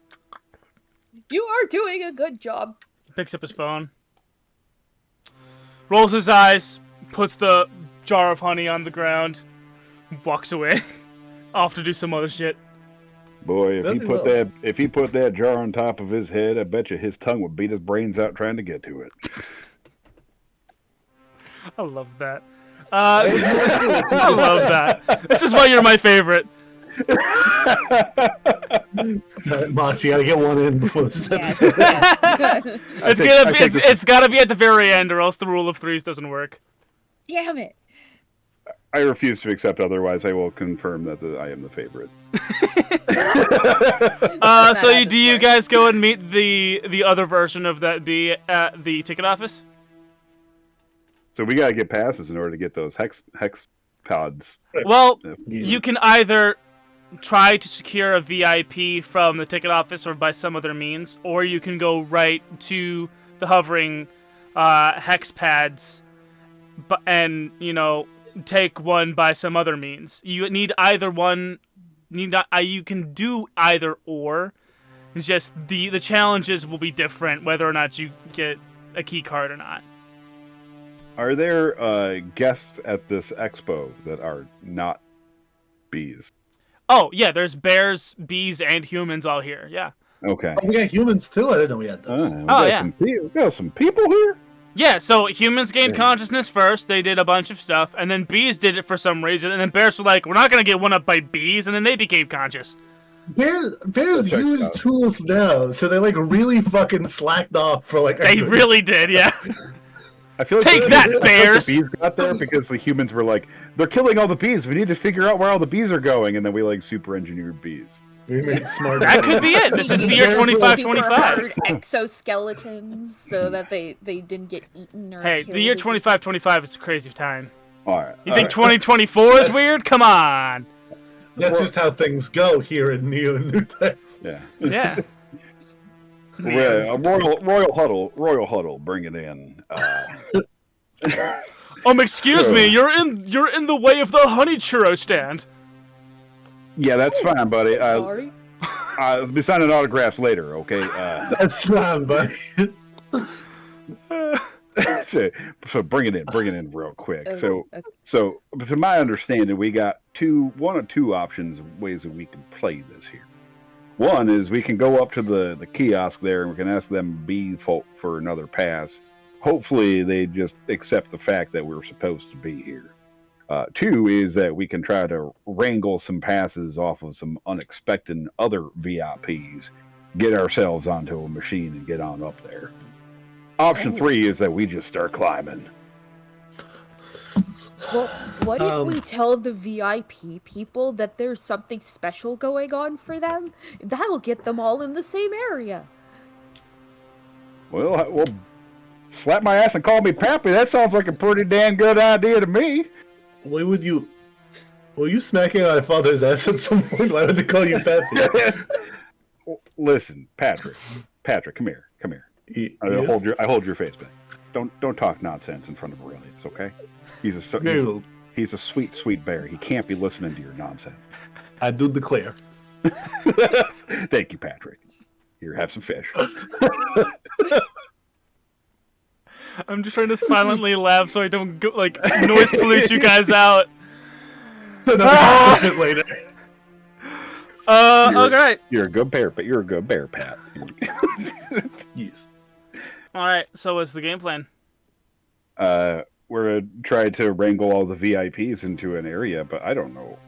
You are doing a good job. picks up his phone, rolls his eyes, puts the jar of honey on the ground, walks away, off to do some other shit. Boy, if he put that jar on top of his head, I bet you his tongue would beat his brains out trying to get to it. I love that. I love that. This is why you're my favorite. Moss, you gotta get one in before this Yes, episode. yes. It's gotta be at the very end, or else the rule of threes doesn't work. Damn it. I refuse to accept otherwise. I will confirm that I am the favorite. So do you guys go and meet the other version of that bee at the ticket office? So we gotta get passes in order to get those hex pods. Well, Yeah. you can either try to secure a VIP from the ticket office or by some other means, or you can go right to the hovering hex pads and, take one by some other means. You need either one. You can do either or. It's just the challenges will be different whether or not you get a key card or not. Are there guests at this expo that are not bees? Oh, yeah, there's bears, bees, and humans all here, yeah. Okay. Oh, we got humans too? I didn't know we had those. We got some people here? Yeah, so humans gained consciousness first, they did a bunch of stuff, and then bees did it for some reason, and then bears were like, we're not gonna get one up by bees, and then they became conscious. Bears use tools now, so they really fucking slacked off for They really did, yeah. I feel like Take that, bears! The bees got there because the humans were like, they're killing all the bees. We need to figure out where all the bees are going, and then we super engineered bees. We made smart. That could be it. This is the year Super 2525. hard exoskeletons so that they didn't get eaten or Hey, killed. the year 2525 is a crazy time. All right. You think 2024 is weird? Come on. That's just how things go here in New Texas. Yeah. Yeah. Royal Huddle, bring it in. Excuse me, you're in the way of the honey churro stand. Yeah, that's fine, buddy. Sorry? I'll be signing autographs later, okay? That's fine, buddy. So bring it in real quick. Okay. So to my understanding, we got one or two options, ways that we can play this here. One is we can go up to the kiosk there and we can ask them bee folk for another pass. Hopefully they just accept the fact that we're supposed to be here. Two is that we can try to wrangle some passes off of some unexpected other VIPs, get ourselves onto a machine and get on up there. Option 3 is that we just start climbing. Well, what if we tell the VIP people that there's something special going on for them? That'll get them all in the same area. Well, slap my ass and call me Pappy. That sounds like a pretty damn good idea to me. Why would you? Were you smacking my father's ass at some point? Why would they call you Pappy? Listen, Patrick, come here. I hold your face back. Don't talk nonsense in front of Aurelius, okay? He's a sweet, sweet bear. He can't be listening to your nonsense. I do declare. Thank you, Patrick. Here, have some fish. I'm just trying to silently laugh so I don't go, noise pollute you guys out. Later. Okay. You're a good bear, but you're a good bear, Pat. Yes. All right. So what's the game plan? We're gonna try to wrangle all the VIPs into an area, but I don't know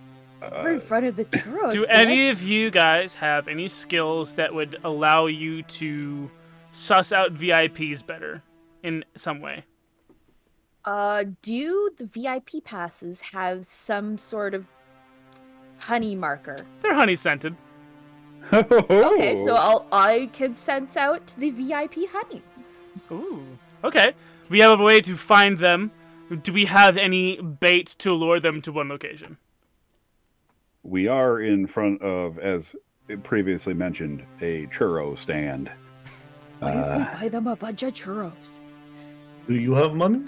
We're in front of the churros. Do any of you guys have any skills that would allow you to suss out VIPs better in some way? Do the VIP passes have some sort of honey marker? They're honey scented. Okay, so I can sense out the VIP honey. Ooh. Okay. We have a way to find them. Do we have any bait to lure them to one location? We are in front of, as previously mentioned, a churro stand. What if we buy them a bunch of churros? Do you have money?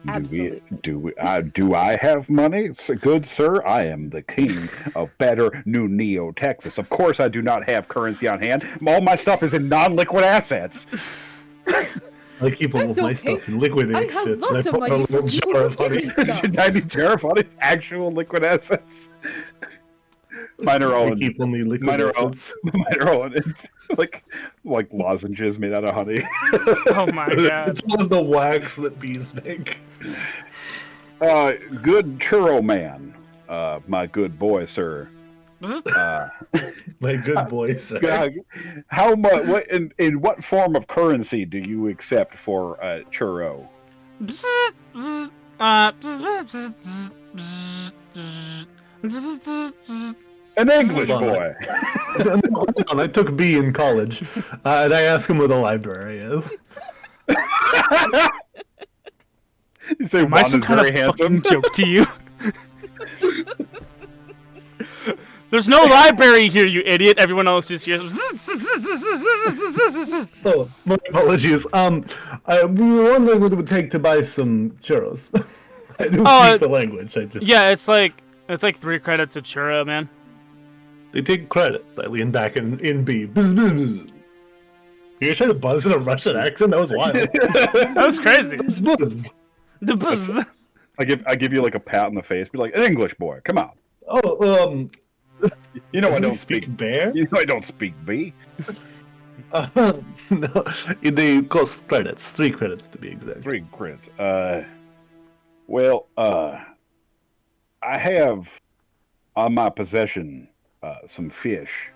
Absolutely. Do I have money? Good sir, I am the king of better New Neo, Texas. Of course I do not have currency on hand. All my stuff is in non-liquid assets. I keep all of my stuff in liquid I have assets, lots and of I put money a little for jar of you. honey. Give me stuff. 90 terabyte actual liquid assets. Mine are all I in, keep only liquid mine are all, assets. mine are all in like lozenges made out of honey. Oh my god. It's one of the wax that bees make. Good churro man, my good boy, sir. My good boy, sir. How much? What in what form of currency do you accept for a churro? An English Hold on. boy. Hold on, I took B in college, and I asked him where the library is. You say Am I Juan some is kind of very handsome. fucking joke to you? There's no library here, you idiot. Everyone else just hears. Oh, my apologies. We were wondering what it would take to buy some churros. I don't speak the language. I just Yeah, it's like 3 credits a churro, man. they take credits. I lean back in B. Bzz, bzz, bzz. You trying to buzz in a Russian accent? That was wild. That was crazy. Bzz, bzz. The buzz. I give you like a pat in the face. Be like, an English boy. Come on. Oh, You know I can you don't speak. bear? You know I don't speak B. No, they cost credits. 3 credits to be exact. 3 credits. Well, I have on my possession some fish.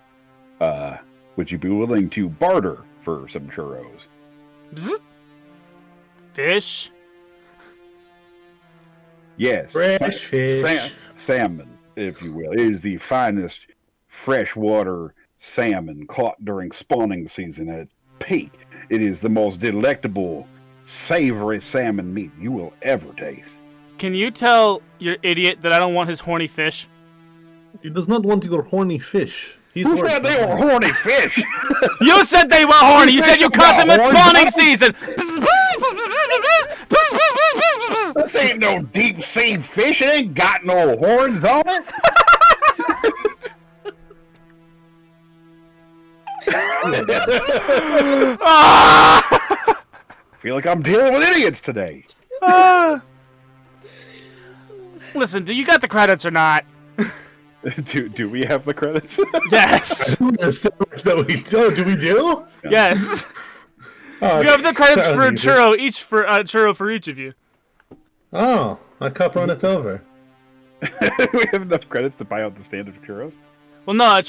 Would you be willing to barter for some churros? Bzz. Fish. Yes, Fresh fish. salmon, if you will. It is the finest freshwater salmon caught during spawning season at its peak. It is the most delectable, savory salmon meat you will ever taste. Can you tell your idiot that I don't want his horny fish? He does not want your horny fish. He's Who said they were horny fish? You said they were horny. You said you caught them at spawning season. This ain't no deep sea fish. It ain't got no horns on it. Feel like I'm dealing with idiots today. Listen, do you got the credits or not? Do we have the credits? Yes. There's so much that we do. Do we do? Yes. Oh, You have the credits that for a was easy. churro for each of you. Oh, my cup runneth over. We have enough credits to buy out the stand of churros. Well, no, one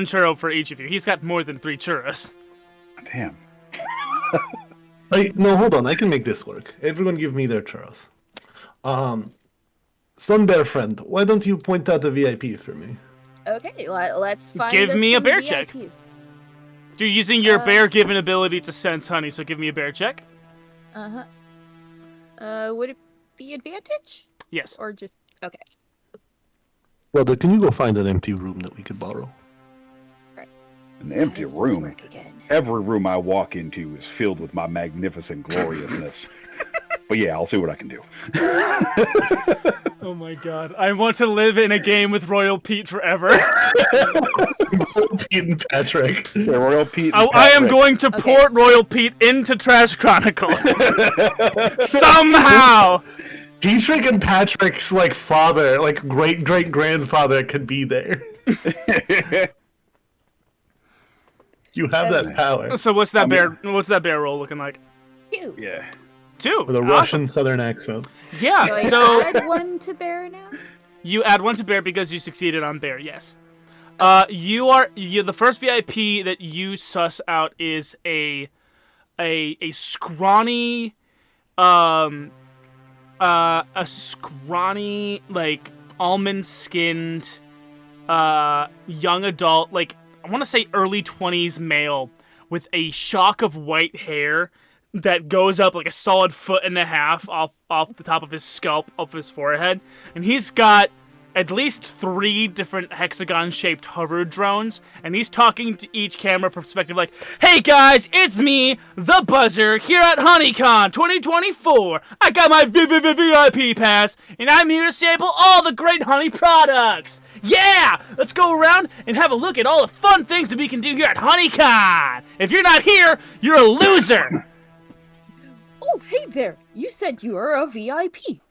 churro for each of you. He's got more than 3 churros. Damn. Wait, no, hold on. I can make this work. Everyone give me their churros. Sun Bear friend, why don't you point out a VIP for me? Okay, let's find Give us me a some bear VIP. check. You're using your bear-given ability to sense honey, so give me a bear check. Would it be advantage? Yes. Or just... Okay. Brother, can you go find an empty room that we could borrow? An empty How does this room. work again? Every room I walk into is filled with my magnificent gloriousness. But yeah, I'll see what I can do. Oh my god. I want to live in a game with Royal Pete forever. Pete and Patrick. Yeah, Royal Pete. and I am Patrick. going to port Royal Pete into Trash Chronicles. Somehow. Patrick and Patrick's like father, like great grandfather, could be there. You have that power. So what's that bear roll looking like? 2. Yeah. 2. With a Russian southern accent. Yeah. Do I So add 1 to bear now? You add 1 to bear because you succeeded on bear. Yes. The first VIP that you suss out is a scrawny, like almond-skinned, young adult, like I want to say early 20s male with a shock of white hair that goes up like a solid 1.5 feet off the top of his scalp, up his forehead, and he's got at least 3 different hexagon-shaped hover drones, and he's talking to each camera perspective like, "Hey guys, it's me, the Buzzer, here at HoneyCon 2024. I got my VIP pass, and I'm here to sample all the great honey products. Yeah! Let's go around and have a look at all the fun things that we can do here at HoneyCon. If you're not here, you're a loser." Oh, hey there. You said you were a VIP.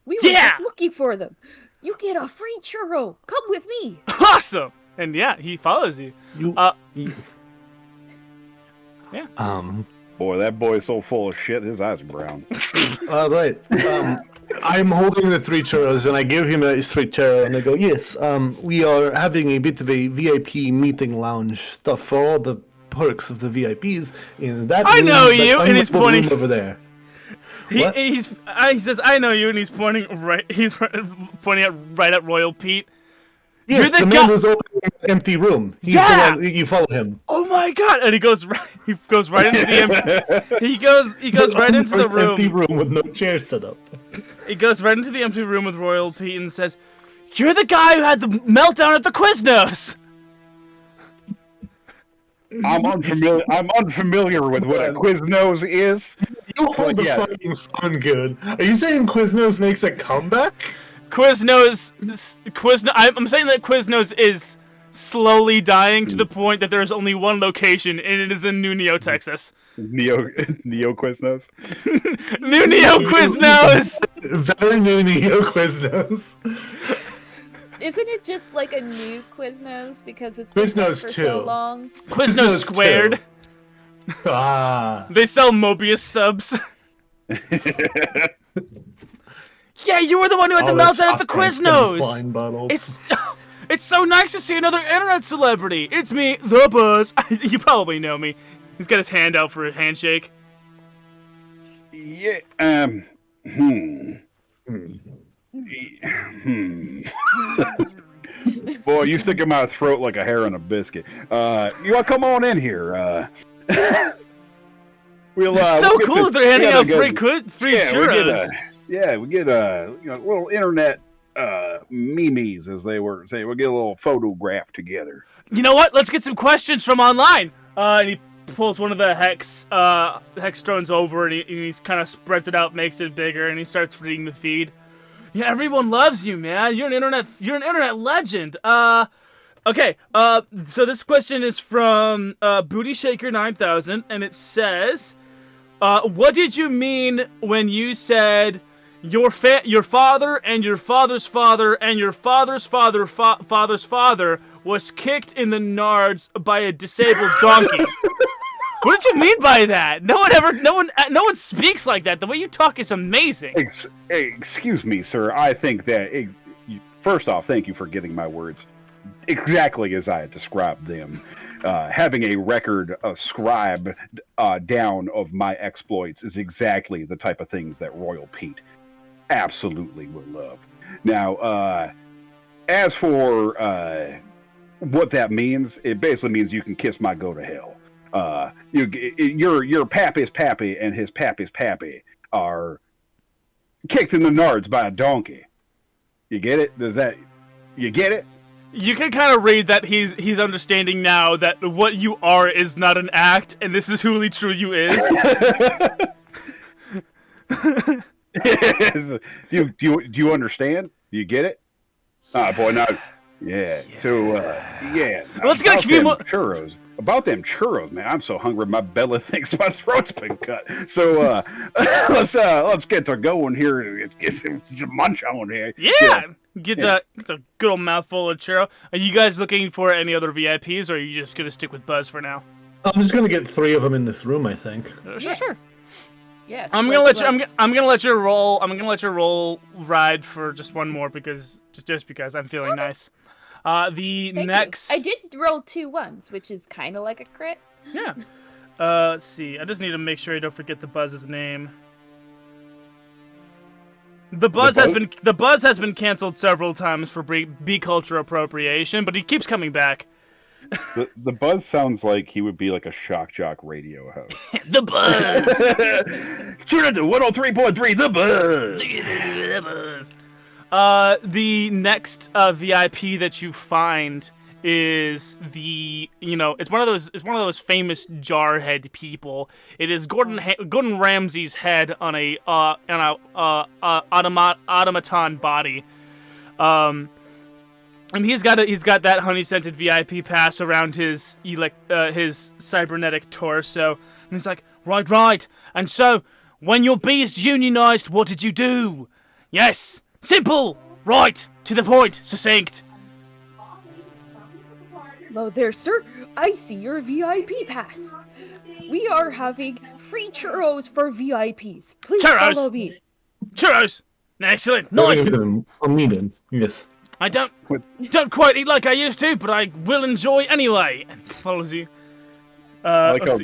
We were just looking for them. You get a free churro. Come with me. Awesome. And yeah, he follows you. Yeah. Boy, that boy's so full of shit. His eyes are brown. Right. I'm holding the 3 churros, and I give him a 3 churro, and I go, "Yes, we are having a bit of a VIP meeting lounge stuff for all the perks of the VIPs in that I room, know that you, and he's pointing room over there." He says, "I know you," and he's pointing pointing at Royal Pete. Yes, You're the man who's opening an empty room. He's the one, you follow him. Oh my god! And he goes right into the he goes right into the room. Empty room with no chair set up. He goes right into the empty room with Royal Pete and says, "You're the guy who had the meltdown at the Quiznos." I'm unfamiliar with what a Quiznos is. You hold the fucking phone good. Are you saying Quiznos makes a comeback? Quiznos. I'm saying that Quiznos is slowly dying to the point that there is only one location, and it is in New Neo, Texas. Neo Quiznos. New Neo Quiznos. Very new Neo Quiznos. Isn't it just like a new Quiznos because it's Quiznos been for 2. so long? Quiznos squared. They sell Mobius subs. Yeah, you were the one who had the meltdown at the Quiznos. It's so nice to see another internet celebrity. It's me, the Buzz. You probably know me. He's got his hand out for a handshake. Yeah. Boy, you stick in my throat like a hair in a biscuit. You want to come on in here? It's so cool that they're handing out free churros. We get little internet memes, as they were saying. We'll get a little photograph together. You know what? Let's get some questions from online. And he pulls one of the hex drones over, and he kind of spreads it out, makes it bigger, and he starts reading the feed. Yeah, everyone loves you, man. You're an internet legend. Okay. So this question is from Booty Shaker 9000, and it says, what did you mean when you said your father and your father's father and your father's father's father was kicked in the nards by a disabled donkey? What did you mean by that? No one speaks like that. The way you talk is amazing. Excuse me, sir. I think that first off, thank you for getting my words exactly as I described them. Having a record, scribe down of my exploits is exactly the type of things that Royal Pete absolutely will love. Now, as for what that means, it basically means you can kiss my go to hell. Your pappy's pappy and his pappy's pappy are kicked in the nards by a donkey. You get it? You get it? You can kind of read that he's understanding now that what you are is not an act, and this is who really true you is. Do you understand? Do you get it? Boy, no. Yeah. So, let's get a few more churros. About them churros, man. I'm so hungry. My belly thinks my throat's been cut. So, let's get to going here. Get some munch on here. Yeah. Get a good old mouthful of churro. Are you guys looking for any other VIPs, or are you just gonna stick with Buzz for now? I'm just gonna get 3 of them in this room, I think. Sure. Yes. I'm gonna let you. I'm gonna let you roll. I'm gonna let you roll ride for just one more because just because I'm feeling nice. Thank Next. you. I did roll 2 1s, which is kind of like a crit. Yeah. Let's see. I just need to make sure I don't forget the Buzz's name. The Buzz has been canceled several times for bee culture appropriation, but he keeps coming back. The Buzz sounds like he would be like a shock jock radio host. The Buzz. Tune into 103.3 The Buzz. The Buzz. The next VIP that you find is it's one of those famous jarhead people. It is Gordon Ramsay's head on a automaton body. And he's got that honey scented VIP pass around his cybernetic torso. And he's like, right. And so, when your bee is unionized, what did you do? Yes, simple, right, to the point, succinct. Hello there, sir. I see your VIP pass. We are having free churros for VIPs. Please follow me. Churros! Excellent. Nice. I'm eating. Yes. I don't quite eat like I used to, but I will enjoy anyway. And he follows you. I like how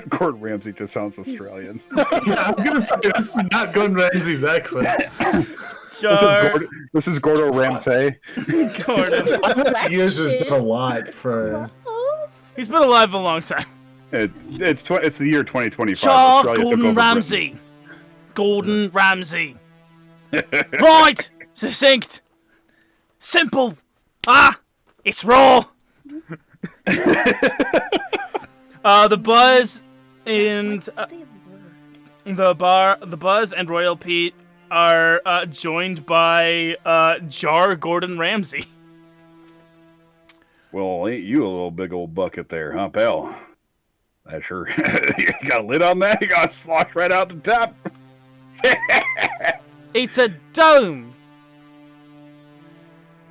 Gordon Ramsay just sounds Australian. Yeah, I was gonna say this is not Gordon Ramsay's accent. This is Gordo Ramsay. Gordon. He has just done a lot for. He's been alive a long time. It's the year 2025. Char Gordon Ramsay. Gordon Ramsay. Right. Succinct. Simple. It's raw. The Buzz and the Buzz and Royal Pete are joined by Jar Gordon Ramsay. Well, ain't you a little big old bucket there, huh, pal? That sure. You got a lid on that? You got to slosh right out the top. It's a dome.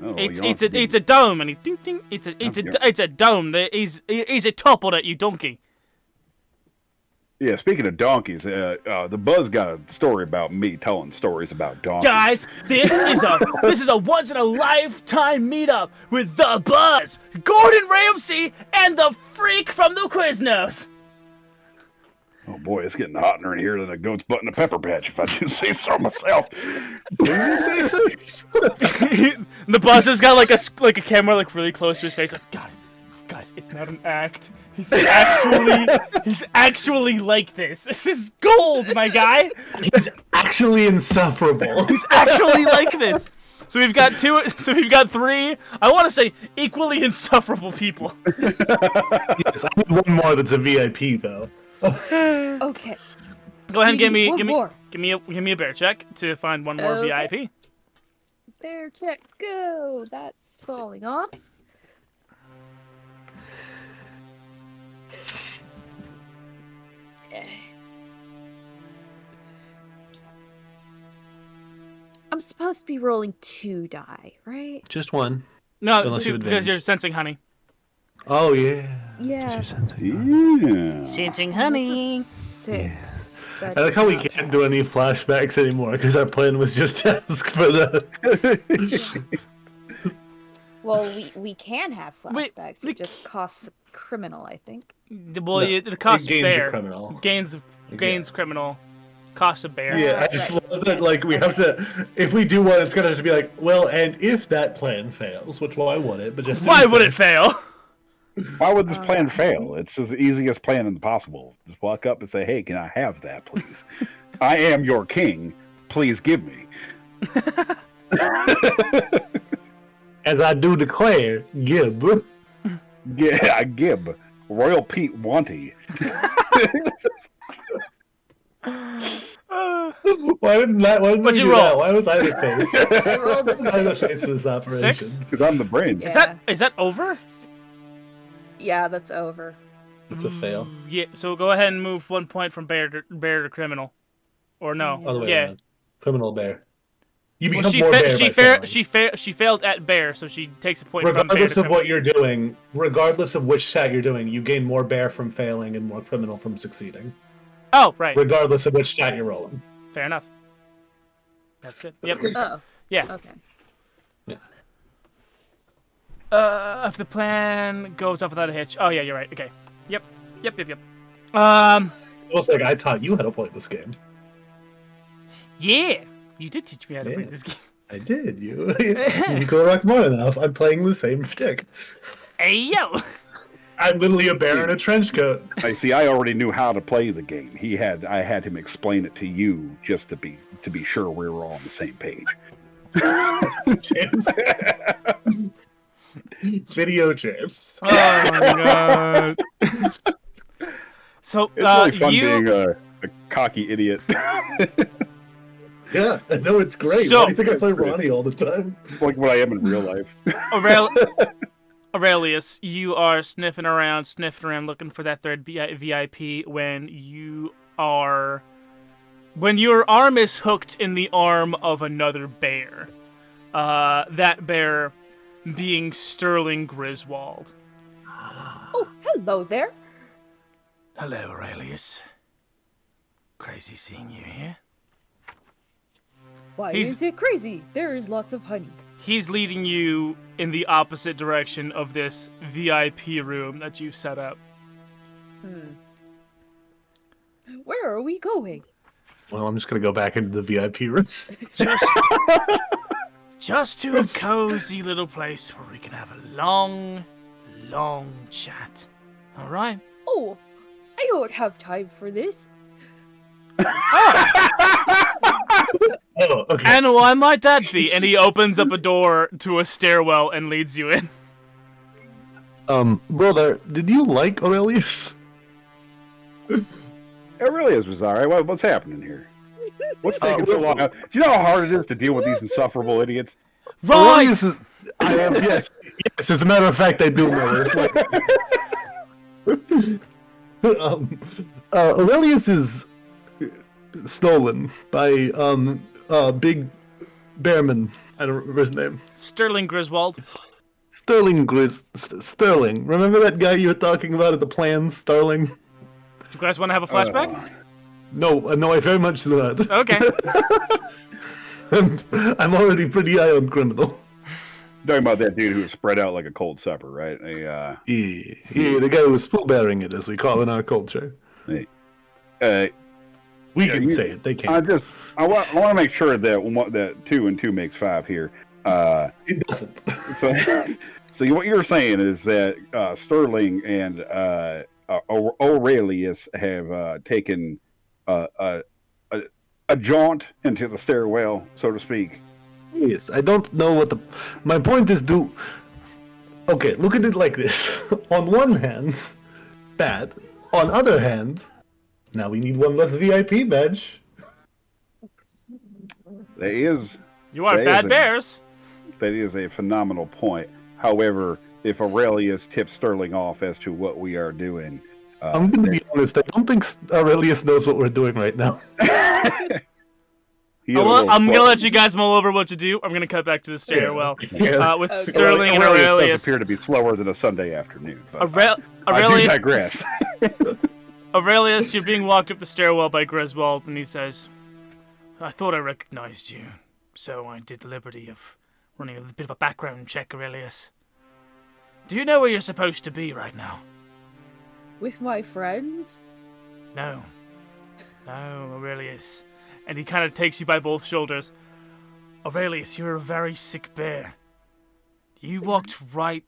Oh, it's a dome, and he ding ding. It's a dome. He's a top on it, you donkey. Yeah, speaking of donkeys, the Buzz got a story about me telling stories about donkeys. Guys, this is a once in a lifetime meetup with the Buzz, Gordon Ramsay, and the freak from the Quiznos. Oh boy, it's getting hotter in here than a goat's butt in a pepper patch, if I do say so myself. Did you say so? The Buzz has got like a camera like really close to his face. Like, guys, it's not an act. He's actually like this. This is gold, my guy. He's actually insufferable. He's actually like this. So we've got three, I want to say, equally insufferable people. Yes, I need one more that's a VIP though. Okay. Go ahead and give me a bear check to find one more VIP. Bear check, go. That's falling off. I'm supposed to be rolling 2 die, right? Just one. No, Unless you because you're sensing honey. Oh yeah. Yeah. Yeah. Sensing honey. That's a 6. That I like does how we not can't do any flashbacks anymore because our plan was just to ask for the. Well, we can have flashbacks. It just costs criminal, I think. Well, it costs gains bear. your criminal. Gains criminal. Costs a bear. Yeah, I just love that. Like we have to, if we do one, it's gonna have to be like, well, and if that plan fails, which why would it? But just why would it fail? Why would this plan fail? It's the easiest plan possible. Just walk up and say, "Hey, can I have that, please? I am your king. Please give me." As I do declare, Gib. Yeah, I give. Royal Pete Wanty. Why didn't we do roll? that? Why was I the face? I rolled a I'm the 6. face of this operation. 6? Because I'm the brains. Yeah. Is that over? Yeah, that's over. It's a fail. Yeah. So go ahead and move 1 point from bear to criminal, or no? All the way Yeah. around. Criminal bear. You Well, become more bear by failing. she failed at bear, so she takes a point from bear Regardless to of what you're doing, regardless of which stat you're doing, you gain more bear from failing and more criminal from succeeding. Oh, right. regardless of which stat you're rolling. Fair enough. That's good. Yep. Oh. Yeah. Okay. If the plan goes off without a hitch. Oh, yeah, you're right. Okay. Yep. Almost like I taught you how to play this game. Yeah. You did teach me how to play this game. I did. You correct more enough. I'm playing the same shtick. Hey, yo. I'm literally a bear in a trench coat. I see. I already knew how to play the game. I had him explain it to you just to be sure we were all on the same page. James. Video James. Oh, my God. So, It's really fun being a cocky idiot. Yeah, I know, it's great. So- Why do you think I play Ronnie all the time? It's like what I am in real life. Aurelius, you are sniffing around, looking for that third VIP when your arm is hooked in the arm of another bear. That bear being Sterling Griswold. Oh, hello there. Hello, Aurelius. Crazy seeing you here. Why is it crazy? There is lots of honey. He's leading you in the opposite direction of this VIP room that you've set up. Where are we going? Well, I'm just gonna go back into the VIP room. Just to a cozy little place where we can have a long chat. All right? Oh, I don't have time for this. Oh, okay. And why might that be? And he opens up a door to a stairwell and leads you in. Brother, did you like Aurelius? It really is bizarre. What's happening here? What's taking so long? Do you know how hard it is to deal with these insufferable idiots? Right! Aurelius is... yes, as a matter of fact, I do know it. Aurelius is stolen by Big Bearman. I don't remember his name. Sterling Griswold. Sterling. Remember that guy you were talking about at the plan, Sterling? You guys want to have a flashback? No, I very much do not. Okay. I'm already pretty high on criminal. Talking about that dude who was spread out like a cold supper, right? Yeah, the guy who was spool-bearing it, as we call in our culture. We can say it. They can't. I want to make sure that 2 and 2 makes 5 here. It doesn't. So what you're saying is that Sterling and Aurelius have taken a jaunt into the stairwell, so to speak. Yes, I don't know what my point is. Okay, look at it like this. On one hand, bad. On other hand, now we need one less VIP badge. You are bad bears. That is a phenomenal point. However, if Aurelius tips Sterling off as to what we are doing, I'm going to be honest. I don't think Aurelius knows what we're doing right now. I'm going to let you guys mull over what to do. I'm going to cut back to the stairwell with Sterling and Aurelius Aurelius. does appear to be slower than a Sunday afternoon. Aurelius, I do digress. Aurelius, you're being walked up the stairwell by Griswold, and he says, I thought I recognized you, so I did the liberty of running a bit of a background check, Aurelius. Do you know where you're supposed to be right now? With my friends? No, Aurelius. And he kind of takes you by both shoulders. Aurelius, you're a very sick bear. You walked right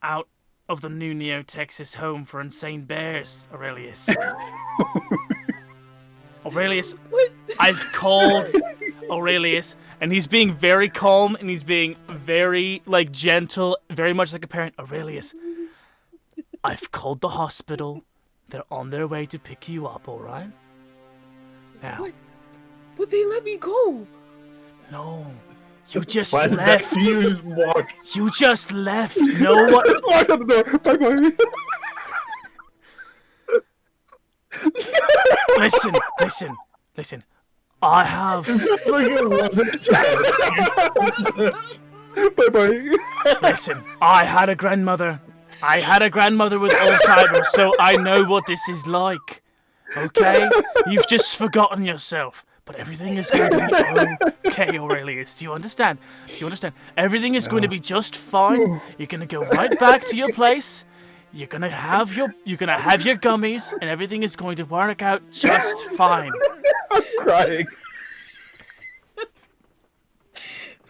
out of the new Neo Texas home for insane bears, Aurelius. Aurelius, I've called Aurelius, and he's being very calm, and he's being very, gentle, very much like a parent. Aurelius, I've called the hospital. They're on their way to pick you up, all right? Now. What? But they let me go. No. You just Why did left. that you just walk? You just left. No one. Lock on the door. Bye-bye. Listen. I have. Like it wasn't. Bye-bye. Listen, I had a grandmother with Alzheimer's, so I know what this is like. Okay? You've just forgotten yourself. But everything is going to be okay, Aurelius. Do you understand? Do you understand? Everything is going to be just fine. You're gonna go right back to your place. You're gonna have your gummies, and everything is going to work out just fine. I'm crying.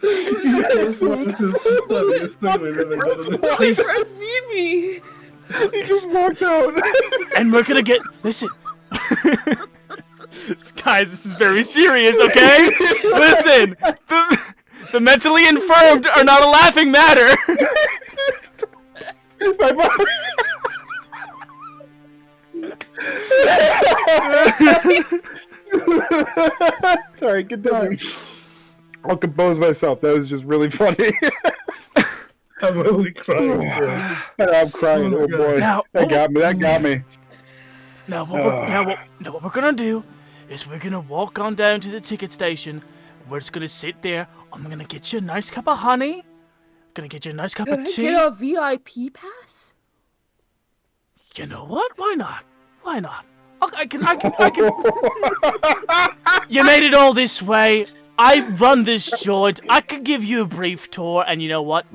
This is the funniest thing we've ever done. My friends need me. He just walked out. And we're gonna get listen. Guys, this is very serious, okay? Listen, the mentally infirmed are not a laughing matter. My mom. Sorry, get down. I'll compose myself. That was just really funny. I'm really crying. I'm crying. Oh boy, Now- that got me. That got me. Now what we're gonna do is we're gonna walk on down to the ticket station. We're just gonna sit there. I'm gonna get you a nice cup of honey. Gonna get you a nice cup Can of I tea. get a VIP pass? You know what? Why not? Why not? I can. You made it all this way. I run this joint. I could give you a brief tour, and you know what?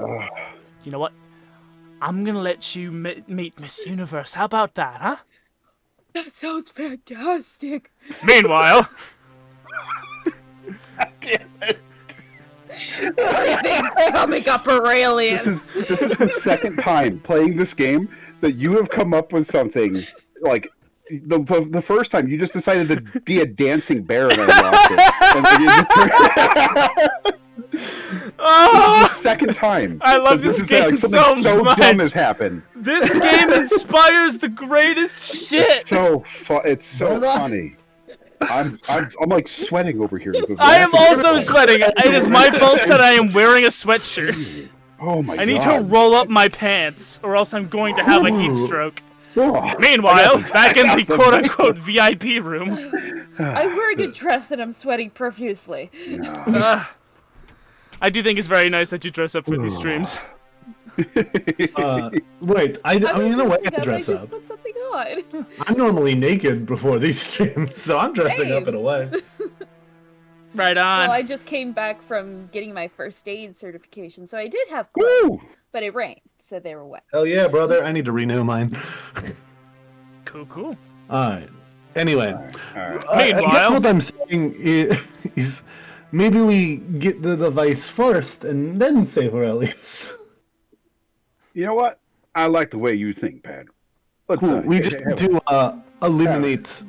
You know what? I'm gonna let you meet Miss Universe. How about that, huh? That sounds fantastic. Meanwhile, Damn it. Everything's coming up, Aurelius. This is the second time playing this game that you have come up with something like the first time you just decided to be a dancing bear and I lost it. This is the second time. I love that this is game something so much. dumb has happened. this game inspires the greatest shit. It's so funny. I'm like sweating over here. I am also sweating. It is my fault that I am wearing a sweatshirt. Oh my god. I need to roll up my pants, or else I'm going to have a heat stroke. Oh. Meanwhile, back in the quote-unquote VIP room. I'm wearing a dress and I'm sweating profusely. I do think it's very nice that you dress up for these streams. Wait, I'm in a way I dress just up. put something on. I'm normally naked before these streams, so I'm dressing up Same. in a way. Right on. Well, I just came back from getting my first aid certification, so I did have clothes, Woo! but it rained, so they were wet. Hell yeah, brother! I need to renew mine. Cool. All right. Anyway, Alright. I guess Meanwhile- what I'm saying is maybe we get the device first and then save Aurelius. You know what? I like the way you think, Pat. Let's Cool. We just do eliminate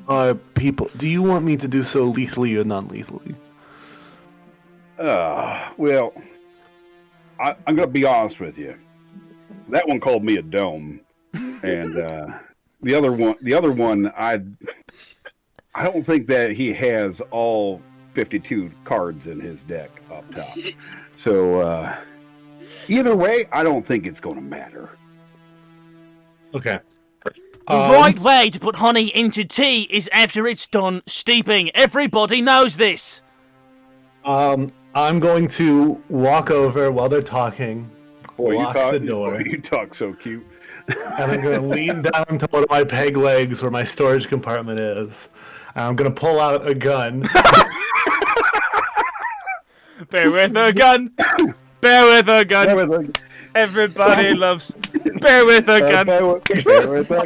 people. Do you want me to do so lethally or non-lethally? Well, I'm gonna be honest with you. That one called me a dome, and the other one, I don't think that he has all 52 cards in his deck up top. So either way, I don't think it's gonna matter. Okay. The right way to put honey into tea is after it's done steeping. Everybody knows this. I'm going to walk over while they're talking, Boy, lock the door, Boy, you talk so cute. and I'm going to lean down to one of my peg legs where my storage compartment is. And I'm going to pull out a gun. Bear with a gun. Bear with a gun. Everybody loves. Bear with a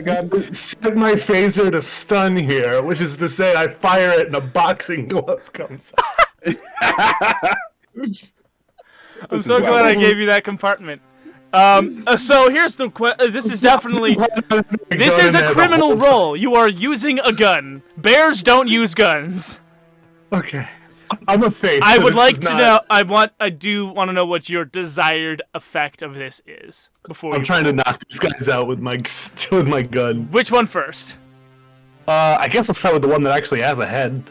gun. Set my phaser to stun here, which is to say I fire it and a boxing glove comes out. I'm so glad I gave you that compartment. So here's the this is definitely this is a criminal role. You are using a gun. Bears don't use guns. Okay. I'm a face. I so would this like is to not- know. I do want to know what your desired effect of this is before I'm you. trying to knock these guys out with my gun. Which one first? I guess I'll start with the one that actually has a head,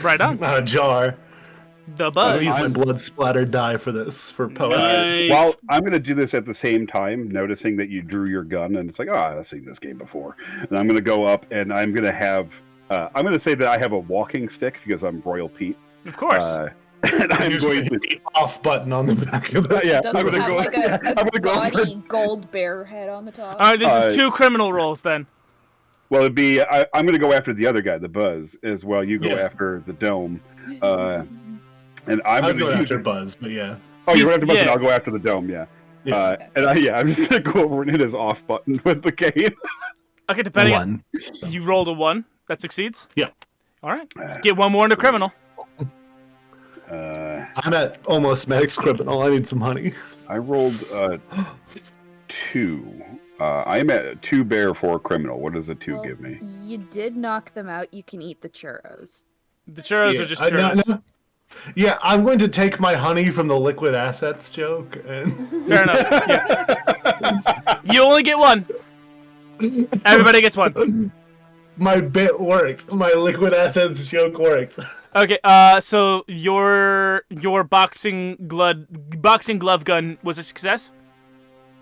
Right on. not a jar. The I'm buzz. gonna use my blood splatter die for this, for poetry. Nice. Well, I'm going to do this at the same time, noticing that you drew your gun, and it's like, oh, I've seen this game before. And I'm going to go up, and I'm going to have, I'm going to say that I have a walking stick because I'm Royal Pete. Of course. And I'm Here's going to, the off button on the back of that. yeah, Doesn't I'm going to have go, like yeah, I'm a going to go for, gaudy gold bear head on the top. All right, this is two criminal roles then. Well, it'd be I'm going to go after the other guy, the Buzz, as well. You go after the Dome, and I'm going after Buzz, but yeah. Oh, you're going after Buzz, and I'll go after the Dome. Yeah. I'm just going to go over and hit his off button with the cane. Okay, depending on you rolled a 1, that succeeds. Yeah. All right, get one more into criminal. I'm at almost max criminal. I need some honey. I rolled 2. I'm at 2 bear, 4 criminal. What does a 2 give me? You did knock them out. You can eat the churros. The churros are just churros. No. Yeah, I'm going to take my honey from the liquid assets joke. And... Fair enough. Yeah. You only get 1. Everybody gets 1. My bit worked. My liquid assets joke worked. Okay. So your boxing glove gun was a success.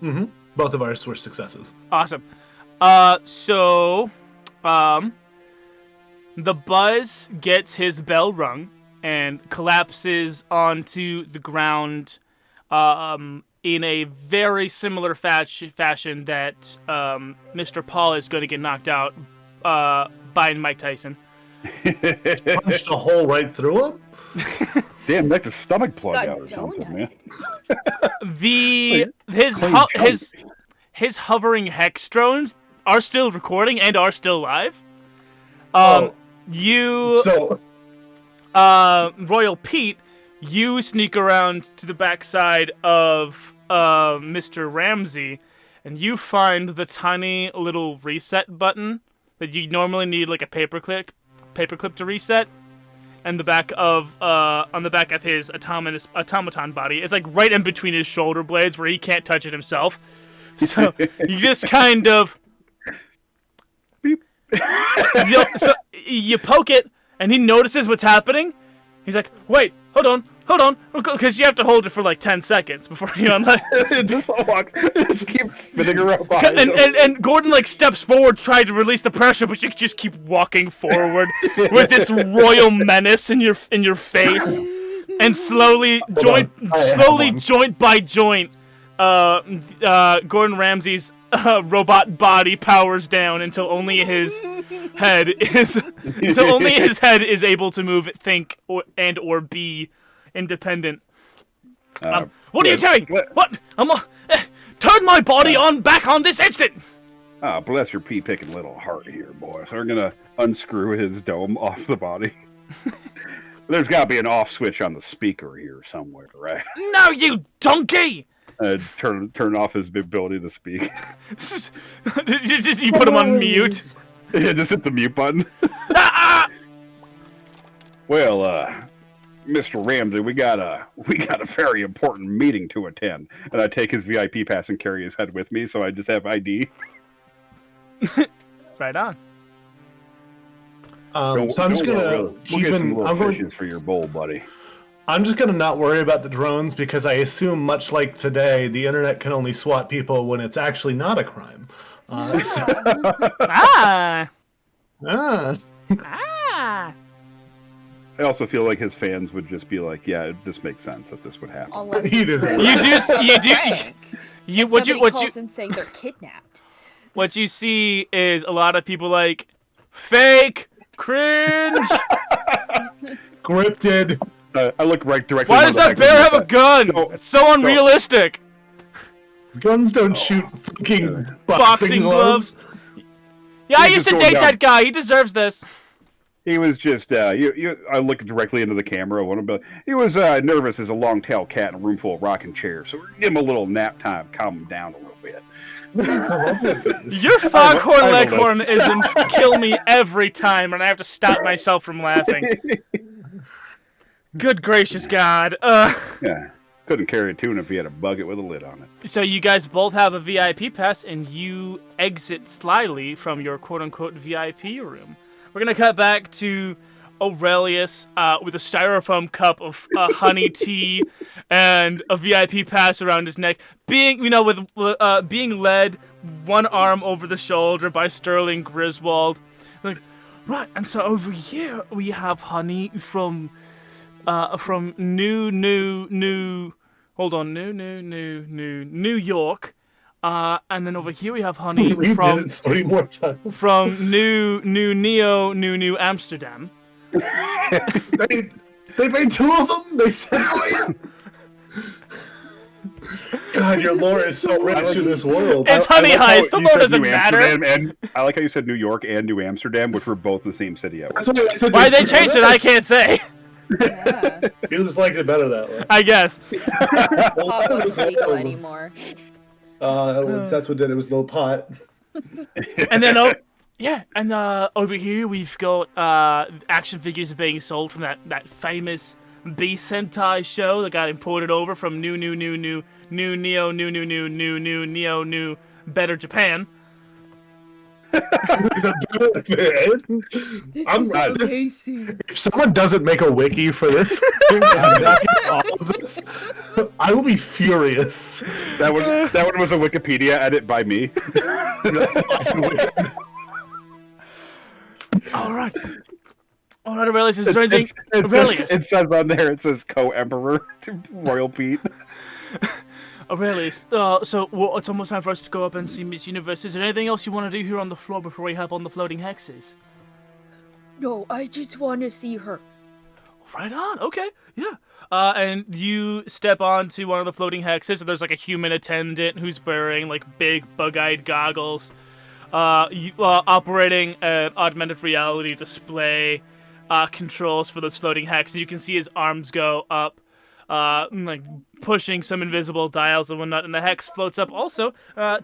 Mm-hmm. Both of ours were successes. Awesome. The Buzz gets his bell rung and collapses onto the ground in a very similar fashion that Mr. Paul is going to get knocked out by Mike Tyson. Punched a hole right through him? Damn, knocked his stomach plug out or something, man. His hovering hex drones are still recording and are still live. Royal Pete, you sneak around to the backside of Mr. Ramsey, and you find the tiny little reset button that you normally need like a paperclip to reset, and the back of on the back of his automaton body. It's like right in between his shoulder blades where he can't touch it himself. So you just kind of you poke it, and he notices what's happening. He's like, "Wait, hold on," because you have to hold it for like 10 seconds before you unlock. Just keep spinning around. And Gordon like steps forward, trying to release the pressure, but you just keep walking forward with this royal menace in your face, and slowly joint by joint, Gordon Ramsay's robot body powers down until only his head is able to move, think, or be independent. What are you doing? What? Turn my body back on this instant! Bless your pea-picking little heart here, boy. So we're gonna unscrew his dome off the body. There's gotta be an off switch on the speaker here somewhere, right? No, you donkey! Turn off his ability to speak. You put him on mute. Yeah, just hit the mute button. Well, Mr. Ramsey, we got a very important meeting to attend, and I take his VIP pass and carry his head with me, so I just have ID. Right on. So I'm just gonna we'll get some little fishes for your bowl, buddy. I'm just gonna not worry about the drones because I assume, much like today, the internet can only swat people when it's actually not a crime. I also feel like his fans would just be like, "Yeah, this makes sense that this would happen." What calls in saying they're kidnapped. What you see is a lot of people like fake, cringe, scripted. I look right directly. Why does that bear have a gun? It's so unrealistic. Guns don't shoot fucking boxing gloves. Yeah, I used to date that guy. He deserves this. He was just, I look directly into the camera. He was nervous as a long-tailed cat in a room full of rocking chairs. So give him a little nap time, calm him down a little bit. Your foghorn leghorn isn't kill me every time, and I have to stop myself from laughing. Good gracious God. Yeah, couldn't carry a tune if he had a bucket with a lid on it. So you guys both have a VIP pass, and you exit slyly from your quote-unquote VIP room. We're going to cut back to Aurelius with a styrofoam cup of honey tea and a VIP pass around his neck, being led one arm over the shoulder by Sterling Griswold. Like, right, and so over here we have honey from New York. And then over here we have Honey We did from it 3 more times. New Amsterdam. They made 2 of them. They said, God, your lore is so rich in this world. It's Honey Heist. The lore doesn't matter. And I like how you said New York and New Amsterdam, which were both the same city. That's why I said Why they changed it, I can't say. Yeah. You just liked it better that way. I guess. Almost legal anymore. That's what did it. Was the pot. And then, over here we've got action figures being sold from that famous Beast Sentai show that got imported over from new better Japan. If someone doesn't make a wiki for this, all of this, I will be furious. That one was a Wikipedia edit by me. All right, Aurelius, is there anything? It says on there. It says co-emperor Royal Pete. Aurelius, so it's almost time for us to go up and see Miss Universe. Is there anything else you want to do here on the floor before we hop on the floating hexes? No, I just want to see her. Right on. Okay. Yeah. And you step onto one of the floating hexes, and there's like a human attendant who's wearing like big bug-eyed goggles, operating an augmented reality display, controls for those floating hexes. You can see his arms go up, like pushing some invisible dials and whatnot, and the hex floats up also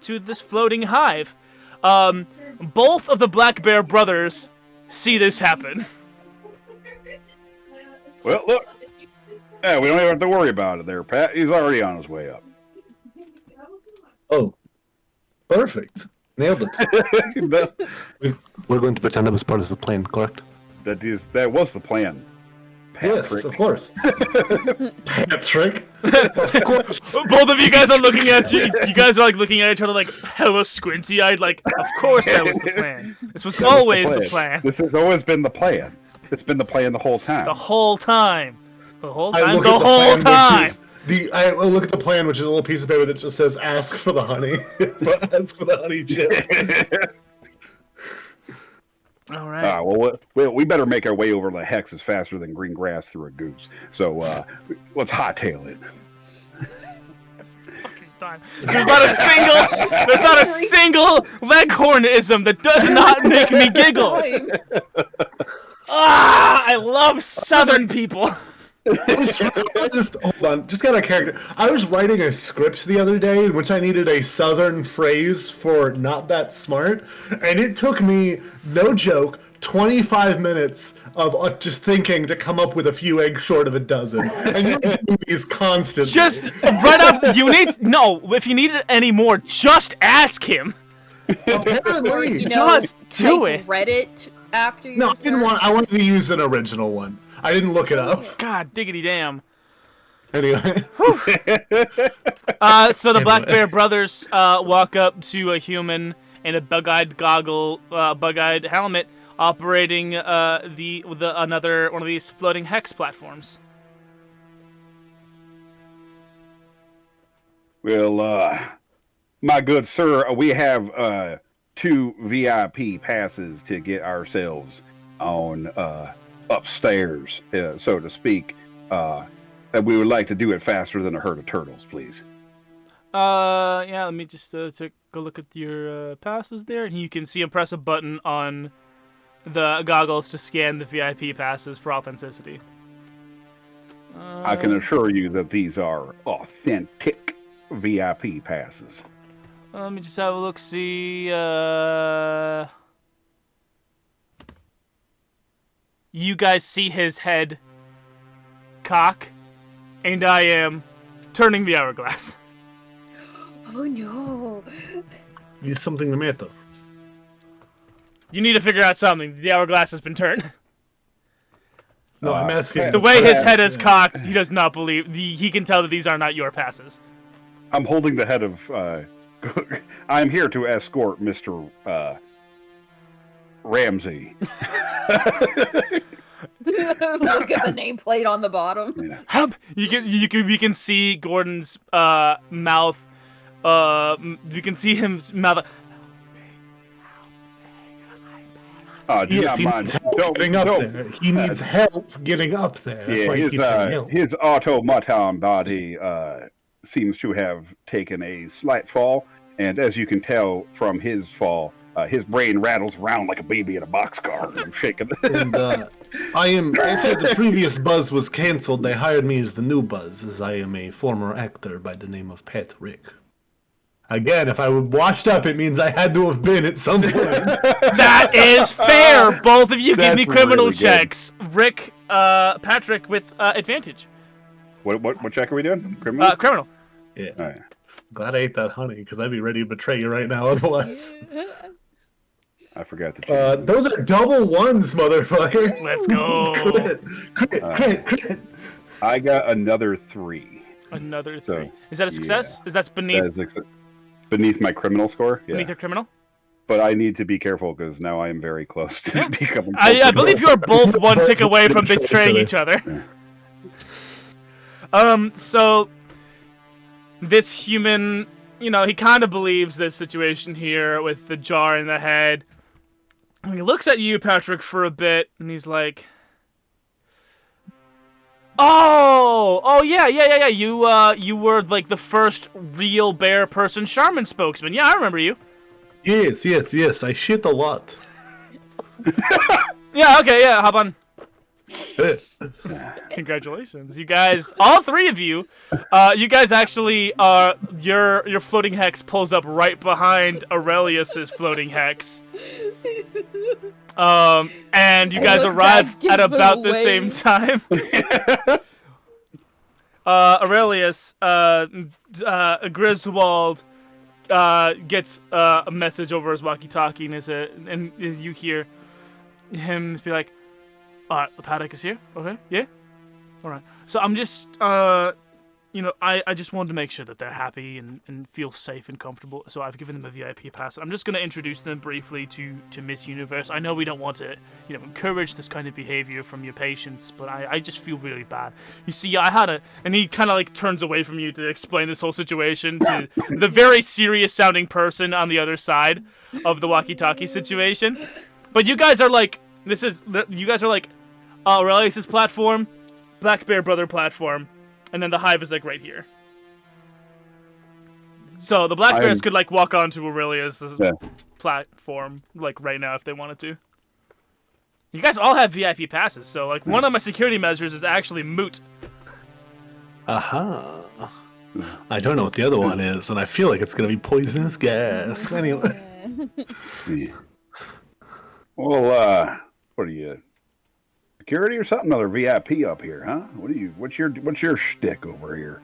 to this floating hive. Both of the Black Bear brothers see this happen. Well, look. Yeah, we don't even have to worry about it there, Pat. He's already on his way up. Oh, perfect. Nailed it. We're going to pretend that was part of the plan, correct? That was the plan. Patrick. Yes, of course. Patrick. Of course. Both of you guys are looking at you. You guys are like looking at each other like hella squinty-eyed. Like, of course that was the plan. This was always the plan. This has always been the plan. It's been the plan the whole time. The whole time. The whole time. I look at the plan, which is a little piece of paper that just says "Ask for the honey." Ask for the honey chip. All right. Well, we better make our way over the hexes faster than green grass through a goose. So let's hightail it. Time. There's not a single leghornism that does not make me giggle. I love Southern people. Hold on, just got a character. I was writing a script the other day in which I needed a Southern phrase for not that smart, and it took me, no joke, 25 minutes of just thinking to come up with a few eggs short of a dozen. And you're doing these constantly. Just right off, if you need it any more, just ask him. Apparently. Just do it. Reddit after your No, I wanted to use an original one. I didn't look it up. God diggity damn. Anyway. So the Black Bear brothers walk up to a human in a bug-eyed helmet, operating another one of these floating hex platforms. Well, my good sir, we have 2 VIP passes to get ourselves on upstairs, so to speak, and we would like to do it faster than a herd of turtles, please. Yeah, let me just take a look at your passes there, and you can see him press a button on the goggles to scan the VIP passes for authenticity. I can assure you that these are authentic VIP passes. Let me just have a look, see, you guys see his head cock, and I am turning the hourglass. Oh no. Use something the matter. You need to figure out something. The hourglass has been turned. No, I'm asking. The way his head is cocked, he does not believe. He can tell that these are not your passes. I'm holding the head of... I'm here to escort Mr. Ramsey. Look at the nameplate on the bottom. You can see Gordon's mouth You can see him mouth. Oh, do Yes, he not needs mind. help getting up there. He needs help getting up there. That's why he keeps saying help. His automaton body seems to have taken a slight fall, and as you can tell from his fall, his brain rattles around like a baby in a boxcar and shaking. And after the previous Buzz was canceled, they hired me as the new Buzz, as I am a former actor by the name of Patrick. Again, if I was washed up, it means I had to have been at some point. That is fair. Both of you give me That's criminal really good. checks. Rick, Patrick with advantage. What check are we doing? Criminal. Criminal. Yeah. All right. Glad I ate that honey, because I'd be ready to betray you right now otherwise. I forgot to check. Those are double ones, motherfucker. Let's go. Crit. I got another 3. Another 3. So, Is that a success? Is that beneath That is beneath my criminal score. Yeah. beneath your criminal? But I need to be careful because now I am very close to becoming. I believe you are both one tick away from betraying each other. So this human, he kind of believes this situation here with the jar in the head. And he looks at you, Patrick, for a bit, and he's like, "Oh, yeah. You were like the first real bear person shaman spokesman. Yeah, I remember you." Yes. I shit a lot. Yeah, okay, yeah, hop on. Congratulations, you guys, all 3 of you. You guys actually your floating hex pulls up right behind Aurelius's floating hex. And you guys arrive at about the same time. Aurelius, Griswold, gets a message over his walkie-talkie, and you hear him be like, "The paddock is here. Okay, yeah, all right. So I'm just, I just wanted to make sure that they're happy and feel safe and comfortable. So I've given them a VIP pass. I'm just going to introduce them briefly to Miss Universe. I know we don't want to, encourage this kind of behavior from your patients, but I just feel really bad. You see, and he kind of like turns away from you to explain this whole situation to the very serious sounding person on the other side of the walkie-talkie situation. But you guys are like, Aurelius's platform, Black Bear Brother platform, and then the hive is like right here. So the Black Bears could like walk onto Aurelius's platform like right now if they wanted to. You guys all have VIP passes, so like one of my security measures is actually moot. Aha. I don't know what the other one is, and I feel like it's gonna be poisonous gas. Anyway. Well, what are you? Security or something? Another VIP up here, huh? What's your shtick over here?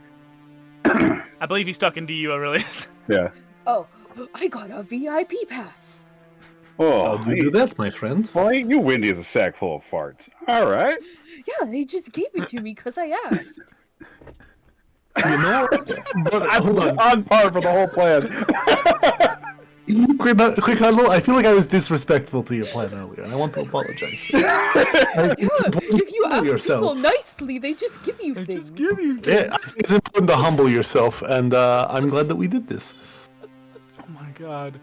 I believe he's talking to you, Aurelius. Yeah. Oh, I got a VIP pass. Oh, How do you do that, my friend? Well, ain't you windy as a sack full of farts? All right. Yeah, they just gave it to me because I asked. You know, hold on. On par for the whole plan. Quick huddle. I feel like I was disrespectful to your plan earlier, and I want to apologize. If you ask yourself. people nicely, they just give you things. Yeah, I think it's important to humble yourself, and I'm glad that we did this. Oh my god.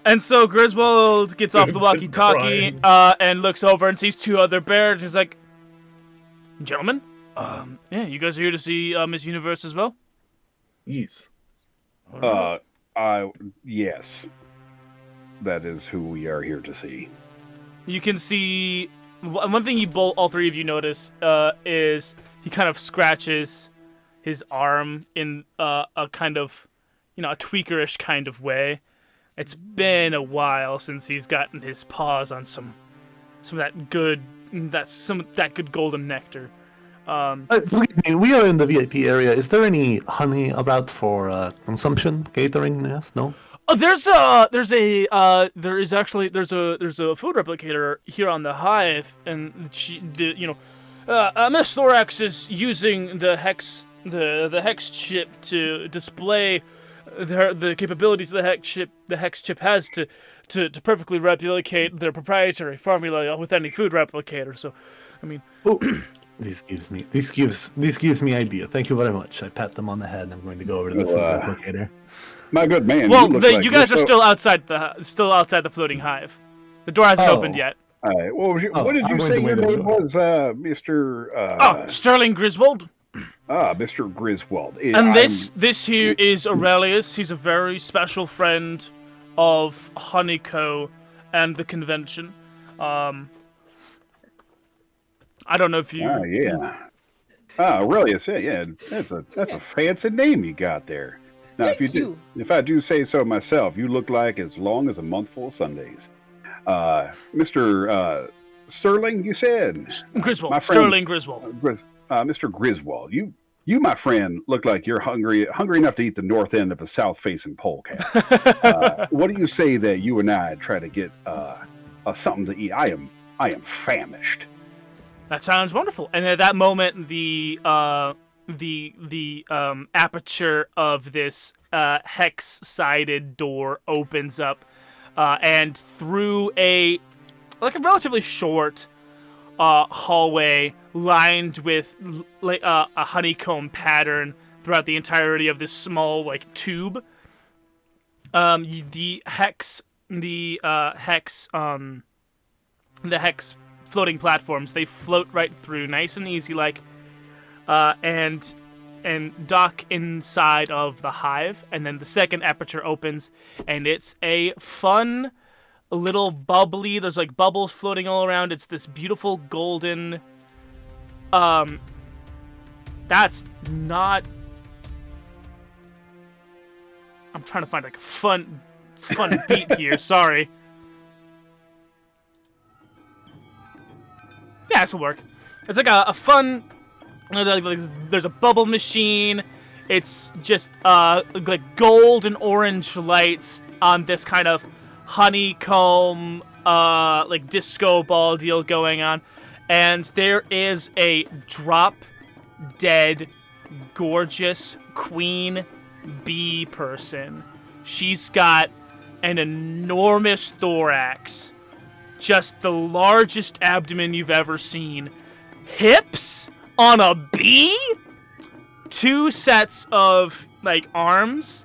And so Griswold gets off the walkie-talkie and looks over and sees 2 other bears. He's like, "Gentlemen, yeah, you guys are here to see Miss Universe as well?" Yes. Yes. That is who we are here to see. You can see one thing all 3 of you notice is he kind of scratches his arm in a kind of, a tweakerish kind of way. It's been a while since he's gotten his paws on some of that good golden nectar. Forgive me, we are in the VIP area. Is there any honey about for consumption, catering? Yes, no. Oh, there's a food replicator here on the hive, and Miss Thorax is using the hex chip to display the capabilities of the hex chip has to perfectly replicate their proprietary formula with any food replicator. So, I mean, This gives me idea. Thank you very much. I pat them on the head. And I'm going to go over to the food replicator. My good man. Well, you, look like you guys are still outside the floating hive. The door hasn't opened yet. All right. What did you say your name was, Mr. Sterling Griswold. Mr. Griswold. And this here is Aurelius. He's a very special friend of Honeyco and the convention. I don't know if you. Oh yeah. Aurelius. Yeah. That's a fancy name you got there. Now, if I do say so myself, you look like as long as a month full of Sundays. Mr. Sterling, you said? Griswold. My friend, Sterling Griswold. Mr. Griswold, you, my friend, look like you're hungry enough to eat the north end of a south-facing polecat. What do you say that you and I try to get something to eat? I am famished. That sounds wonderful. And at that moment, the aperture of this hex-sided door opens up, and through a relatively short hallway lined with a honeycomb pattern throughout the entirety of this small tube. The hex floating platforms, they float right through, nice and easy, and dock inside of the hive, and then the second aperture opens, and it's a fun little bubbly. There's bubbles floating all around. It's this beautiful golden. That's not. I'm trying to find a fun beat here. Sorry. Yeah, this will work. It's a fun. There's a bubble machine. It's just gold and orange lights on this kind of honeycomb disco ball deal going on, and there is a drop dead gorgeous queen bee person. She's got an enormous thorax, just the largest abdomen you've ever seen, hips on a bee, 2 sets of arms,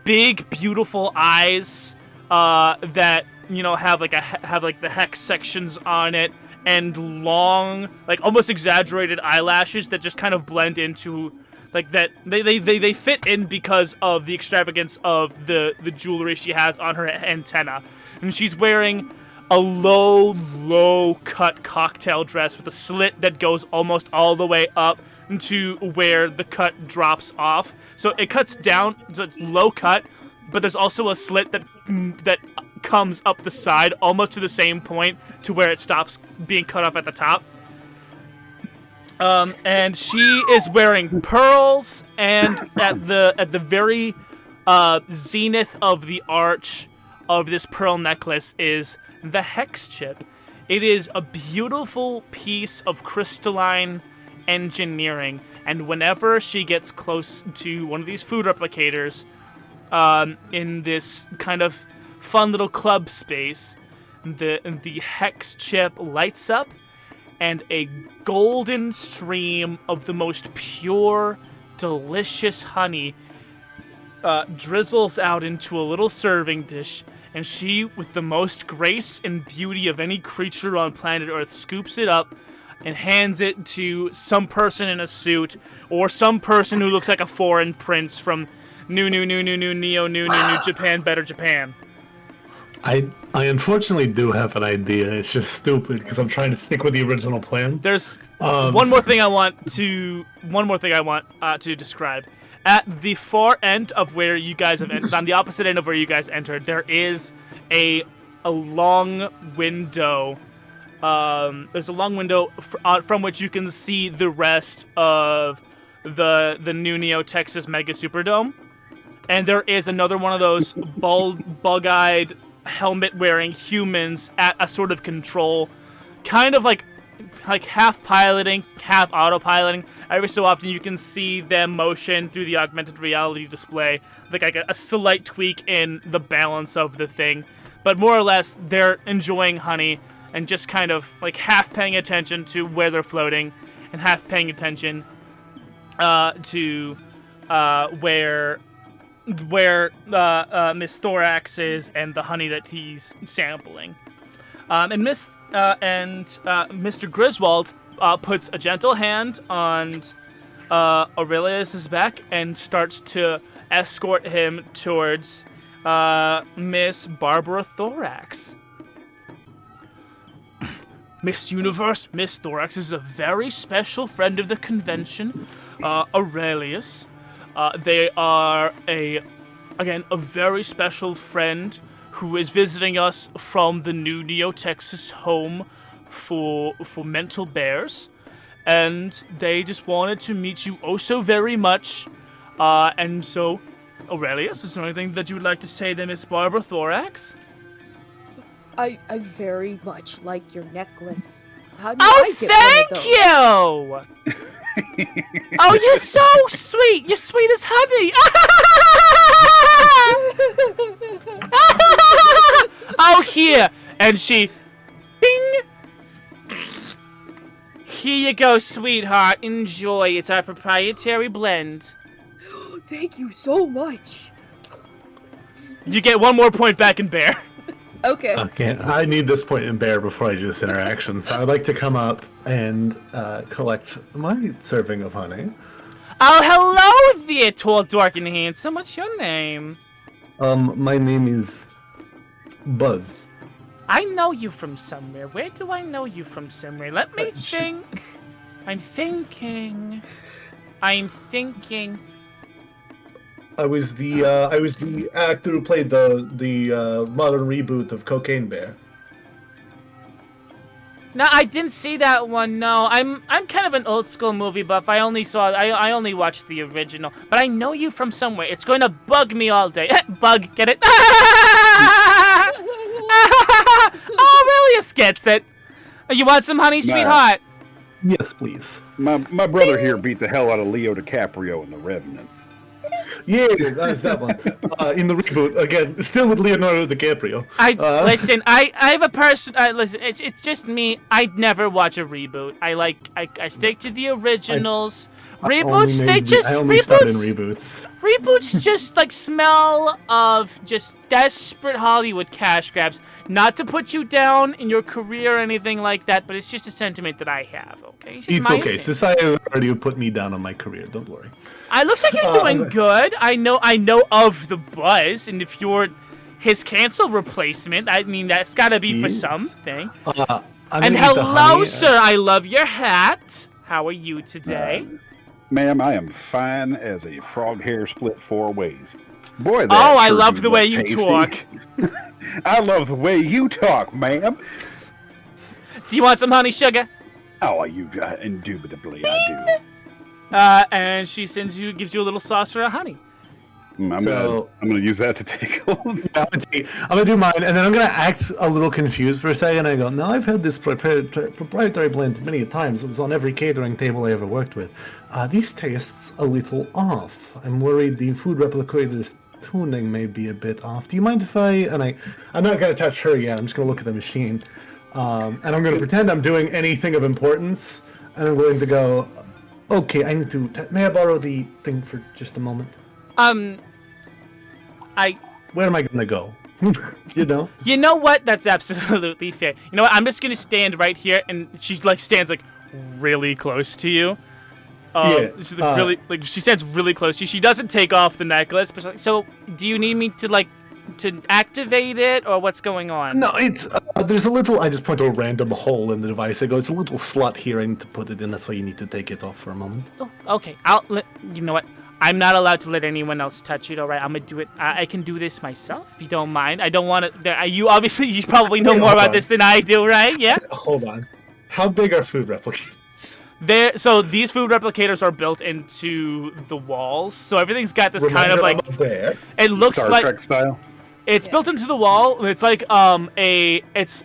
big beautiful eyes that have the hex sections on it, and long almost exaggerated eyelashes that just kind of blend into that they fit in because of the extravagance of the jewelry she has on her antenna. And she's wearing a low cut cocktail dress with a slit that goes almost all the way up to where the cut drops off. So it cuts down, so it's low cut, but there's also a slit that comes up the side almost to the same point to where it stops being cut off at the top. And she is wearing pearls, and at the very zenith of the arch of this pearl necklace is the hex chip. It is a beautiful piece of crystalline engineering, and whenever she gets close to one of these food replicators in this kind of fun little club space, the hex chip lights up, and a golden stream of the most pure, delicious honey drizzles out into a little serving dish, and she, with the most grace and beauty of any creature on planet Earth, scoops it up and hands it to some person in a suit, or some person who looks like a foreign prince from New Japan, Better Japan. I unfortunately do have an idea. It's just stupid because I'm trying to stick with the original plan. There's one more thing I want to describe. At the far end of where you guys have entered, on the opposite end of where you guys entered, there is a long window. There's a long window from which you can see the rest of the new Neo Texas Mega Superdome, and there is another one of those bug-eyed, helmet-wearing humans at a sort of control, kind of like half piloting, half autopiloting. Every so often you can see them motion through the augmented reality display, like a slight tweak in the balance of the thing. But more or less, they're enjoying honey, and just kind of like half paying attention to where they're floating and half paying attention to where Miss Thorax is and the honey that he's sampling. And Mr. Griswold puts a gentle hand on Aurelius's back and starts to escort him towards Miss Barbara Thorax. Miss Universe, Miss Thorax is a very special friend of the convention, Aurelius. They are a very special friend who is visiting us from the new Neo-Texas home for mental bears. And they just wanted to meet you oh so very much. And so, Aurelius, is there anything that you would like to say to Miss Barbara Thorax? I very much like your necklace. How do I get thank one of you! Oh, you're so sweet! You're sweet as honey! Oh, here! And she... Bing! Here you go, sweetheart. Enjoy. It's our proprietary blend. Thank you so much. You get 1 more point back in bear. Okay. Okay, I need this point in bear before I do this interaction, so I'd like to come up and collect my serving of honey. Oh, hello there, tall, dark, and handsome. What's your name? My name is Buzz. I know you from somewhere. Where do I know you from somewhere? Let me think. I'm thinking. I was the actor who played the modern reboot of Cocaine Bear. No, I didn't see that one. No, I'm kind of an old school movie buff. I only watched the original, but I know you from somewhere. It's going to bug me all day. Bug, get it? Oh, Aurelius gets it. You want some honey, sweetheart? Yes, please. My brother here beat the hell out of Leo DiCaprio in The Revenant. Yeah, that's that one. In the reboot, again, still with Leonardo DiCaprio. Listen, I have a person. Listen, it's just me. I'd never watch a reboot. I stick to the originals. Reboots, reboots. Reboots just like smell of just desperate Hollywood cash grabs. Not to put you down in your career or anything like that, but it's just a sentiment that I have. Okay, it's okay. Society already put me down on my career. Don't worry. It looks like you're doing good. I know of the buzz, and if you're his cancel replacement, I mean that's got to be for something. And hello, sir. I love your hat. How are you today? Ma'am, I am fine as a frog hair split 4 ways. Boy, that I love the way you talk. I love the way you talk, ma'am. Do you want some honey sugar? Oh, indubitably I do. And she gives you a little saucer of honey. I'm gonna use that to take hold. I'm gonna do mine, and then I'm gonna act a little confused for a second. I go, no, I've had this proprietary blend many times. It was on every catering table I ever worked with. These tastes a little off. I'm worried the food replicator's tuning may be a bit off. Do you mind if I'm not gonna touch her yet. I'm just gonna look at the machine, and I'm gonna pretend I'm doing anything of importance, and I'm going to go. Okay, I need to. May I borrow the thing for just a moment? Where am I gonna go? You know? You know what? That's absolutely fair. You know what? I'm just gonna stand right here, and she stands really close to you. She stands really close to you. She doesn't take off the necklace, but so do you need me to activate it, or what's going on? No, it's there's a little. I just point to a random hole in the device. I go, it's a little slot here. I need to put it in. That's why you need to take it off for a moment. Oh, okay. You know what? I'm not allowed to let anyone else touch it. All right, I'm gonna do it. I can do this myself, if you don't mind. I don't want to. You probably know more about this than I do, right? Yeah. Hold on. How big are food replicators? So these food replicators are built into the walls, so everything's got this kind of like. It looks Star like Trek style. It's built into the wall. It's like it's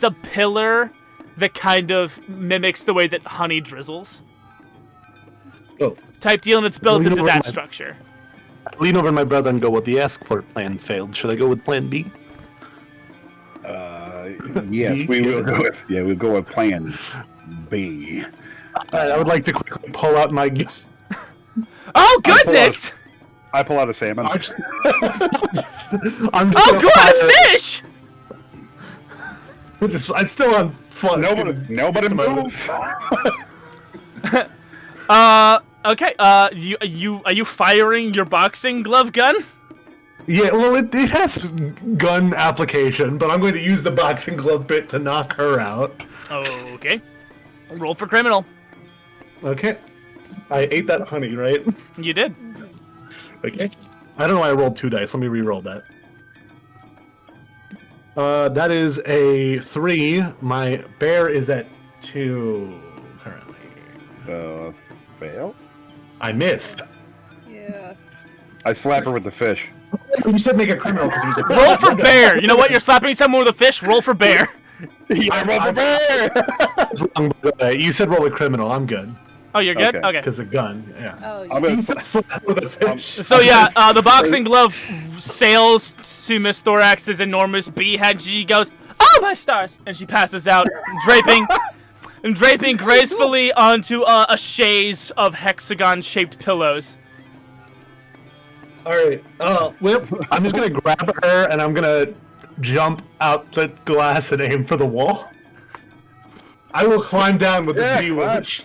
a pillar that kind of mimics the way that honey drizzles. Oh. Type deal, and it's built into that structure. I lean over my brother and go, well, the ask for plan failed. Should I go with plan B? Yes, we will go with. Yeah, we'll go with Plan B. I would like to quickly pull out my. Oh goodness! I pull out a salmon. I'm just Oh good, a fish! I'm still on fun. Nobody move. Okay. Are you firing your boxing glove gun? Yeah, well, it has gun application, but I'm going to use the boxing glove bit to knock her out. Okay. Roll for criminal. Okay. I ate that honey, right? You did. Okay. I don't know why I rolled 2 dice. Let me re-roll that. That is a 3. My bear is at 2 currently. So, fail. I missed. Yeah. I slap her with the fish. You said make a criminal because you said Roll for bear. You know what? You're slapping someone with a fish. Roll for bear. I rolled for bear. wrong, by the way. You said roll a criminal. I'm good. Oh, you're good. Okay. Okay. Because a gun. Yeah. Oh, I'm yeah. gonna You said slap with a fish. So yeah, the boxing glove sails to Miss Thorax's enormous bee head. She goes, "Oh my stars!" and she passes out, draping gracefully onto a chaise of hexagon-shaped pillows. All right. Well, I'm just gonna grab her and I'm gonna jump out the glass and aim for the wall. I will climb down with this view.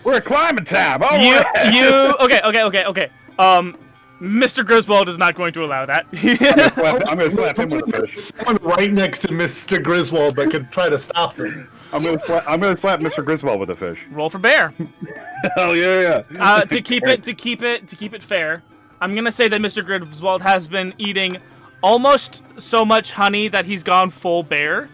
We're at climbing time. All You, right. okay. Mr. Griswold is not going to allow that. I'm gonna slap him with a fish. Someone right next to Mr. Griswold that could try to stop him. I'm gonna slap Mr. Griswold with a fish. Roll for bear. Hell yeah. To keep it fair, I'm gonna say that Mr. Griswold has been eating almost so much honey that he's gone full bear.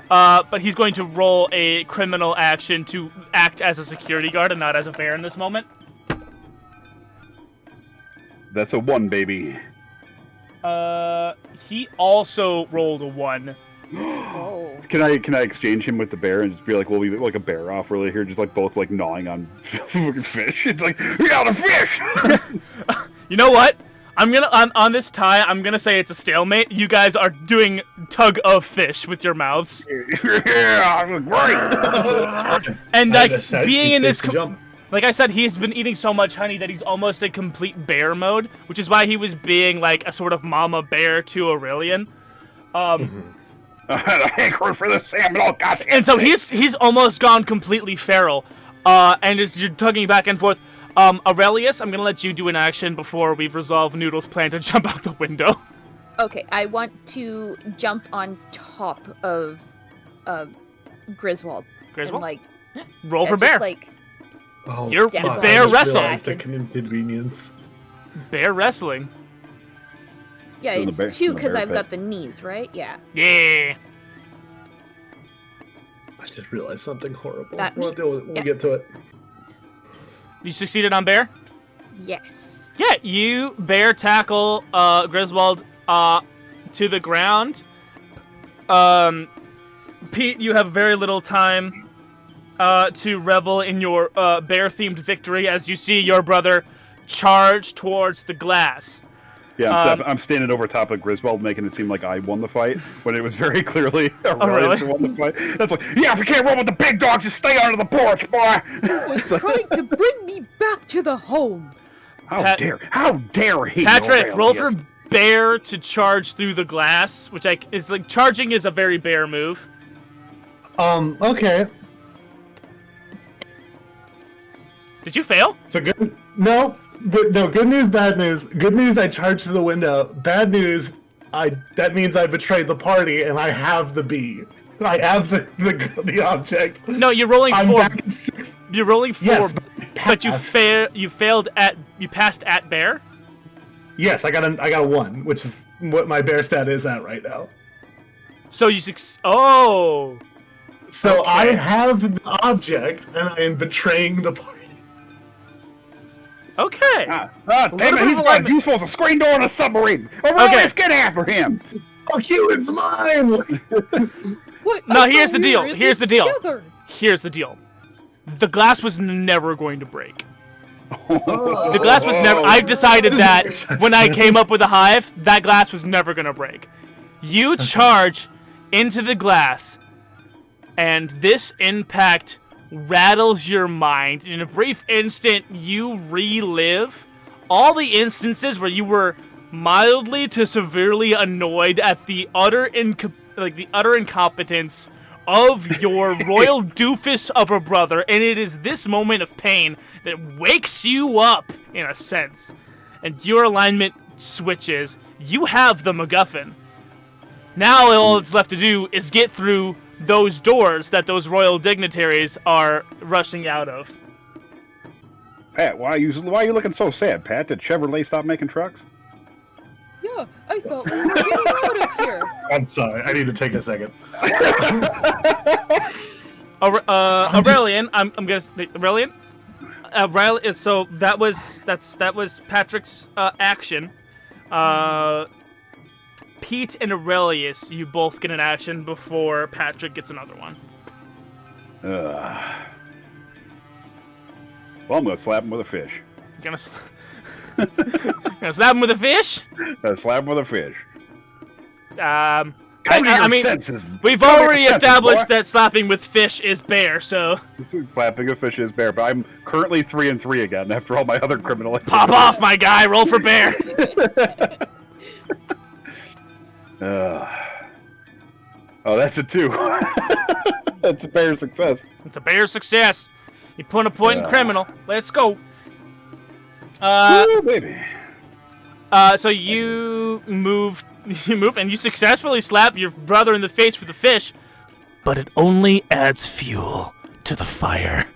But he's going to roll a criminal action to act as a security guard and not as a bear in this moment. That's a 1, baby. He also rolled a 1. Oh. Can I exchange him with the bear and just be like, we'll be like a bear off really here, just like both like gnawing on fucking fish? It's like, yeah, the fish. You know what? I'm gonna on this tie. I'm gonna say it's a stalemate. You guys are doing tug of fish with your mouths. Yeah, great. And I like had a being in this, jump. like I said, he's been eating so much honey that he's almost in complete bear mode, which is why he was being like a sort of mama bear to Aurelian. I had a hankering for the salmon. Oh gosh. And so he's almost gone completely feral, and is just tugging back and forth. Aurelius, I'm gonna let you do an action before we've resolved Noodle's plan to jump out the window. Okay, I want to jump on top of Griswold. Griswold? And, like, Roll for just, bear. like, Oh, You're fuck, bear I just wrestle. realized I can inconvenience. Bear wrestling. yeah, In the it's bear- 2 in the because bear I've pit. got the knees, right? Yeah. Yeah. I just realized something horrible. That We'll deal with it when we get to it. You succeeded on bear? Yes. Yeah, you bear tackle Griswold to the ground. Pete, you have very little time to revel in your bear-themed victory as you see your brother charge towards the glass. Yeah, I'm standing over top of Griswold, making it seem like I won the fight, when it was very clearly Aurelius who won the fight. That's like, yeah, if you can't run with the big dogs, just stay under the porch, boy. Was trying to bring me back to the home. How dare he? Patrick, roll for Aurelius. bear to charge through the glass, which is like charging is a very bear move. Okay. Did you fail? So good. No, good news, bad news. Good news, I charged to the window. Bad news, that means I betrayed the party and I have the bee. I have the object. No, you're rolling I'm 4. back at 6. You're rolling 4, Yes, but you passed. you passed at bear. Yes, I got a 1, which is what my bear stat is at right now. So you oh. So Okay. I have the object and I am betraying the party. Okay. Damn little it, bit he's of got alignment. useful as a screen door on a submarine. Aurelius, get after him. Fuck you, it's mine! What? No, I here's thought the we deal. were in Here's this the deal. together. Here's the deal. The glass was never going to break. The glass was never. I've decided This that is success. when I came up with a hive, that glass was never going to break. You charge into the glass, and this impact rattles your mind. In a brief instant, you relive all the instances where you were mildly to severely annoyed at the utter incompetence of your royal doofus of a brother, and it is this moment of pain that wakes you up, in a sense, and your alignment switches. You have the MacGuffin. Now all that's left to do is get through those doors that those royal dignitaries are rushing out of. Pat, why are you looking so sad, Pat? Did Chevrolet stop making trucks? Yeah, I thought we were getting out of here. I'm sorry. I need to take a second. Aurelian, I'm gonna Aurelian. So that was Patrick's action. Pete and Aurelius, you both get an action before Patrick gets another one. Well, I'm gonna slap him with a fish. Gonna slap him with a fish? Slap him with a fish. I mean, senses. we've already established that slapping with fish is bear, so Slapping a fish is bear, but I'm currently 3-3 again after all my other criminal activities. pop off, my guy. Roll for bear. Oh, that's a 2. That's a bear success. It's a bear success. You put a point in criminal. Let's go. Ooh, baby. So you move, and you successfully slap your brother in the face with the fish, but it only adds fuel to the fire.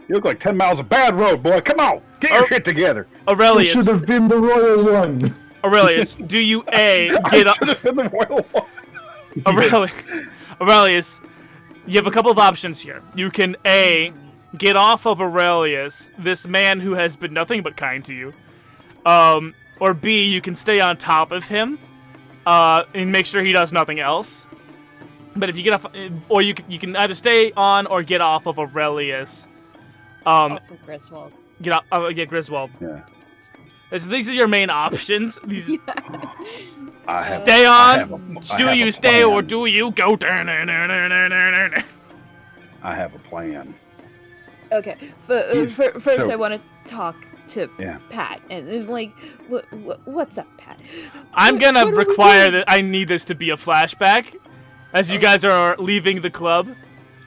You look like 10 miles of bad road, boy. Come on, get your shit together. You Aurelius, should have been the royal one. Aurelius, do you get up? Should have been the royal one. Aurelius, you have a couple of options here. You can get off of Aurelius, this man who has been nothing but kind to you. Or B, you can stay on top of him, and make sure he does nothing else. But if you get off, or you can either stay on or get off of Aurelius. Off of Griswold. Get Griswold. Yeah. These are your main options. These. I Stay on. Do you stay plan. or do you go? I have a plan. Okay. First, so- I want to talk to Yeah. Pat and what's up, Pat? I'm What gonna are we require doing? that. I need this to be a flashback. As you guys are leaving the club,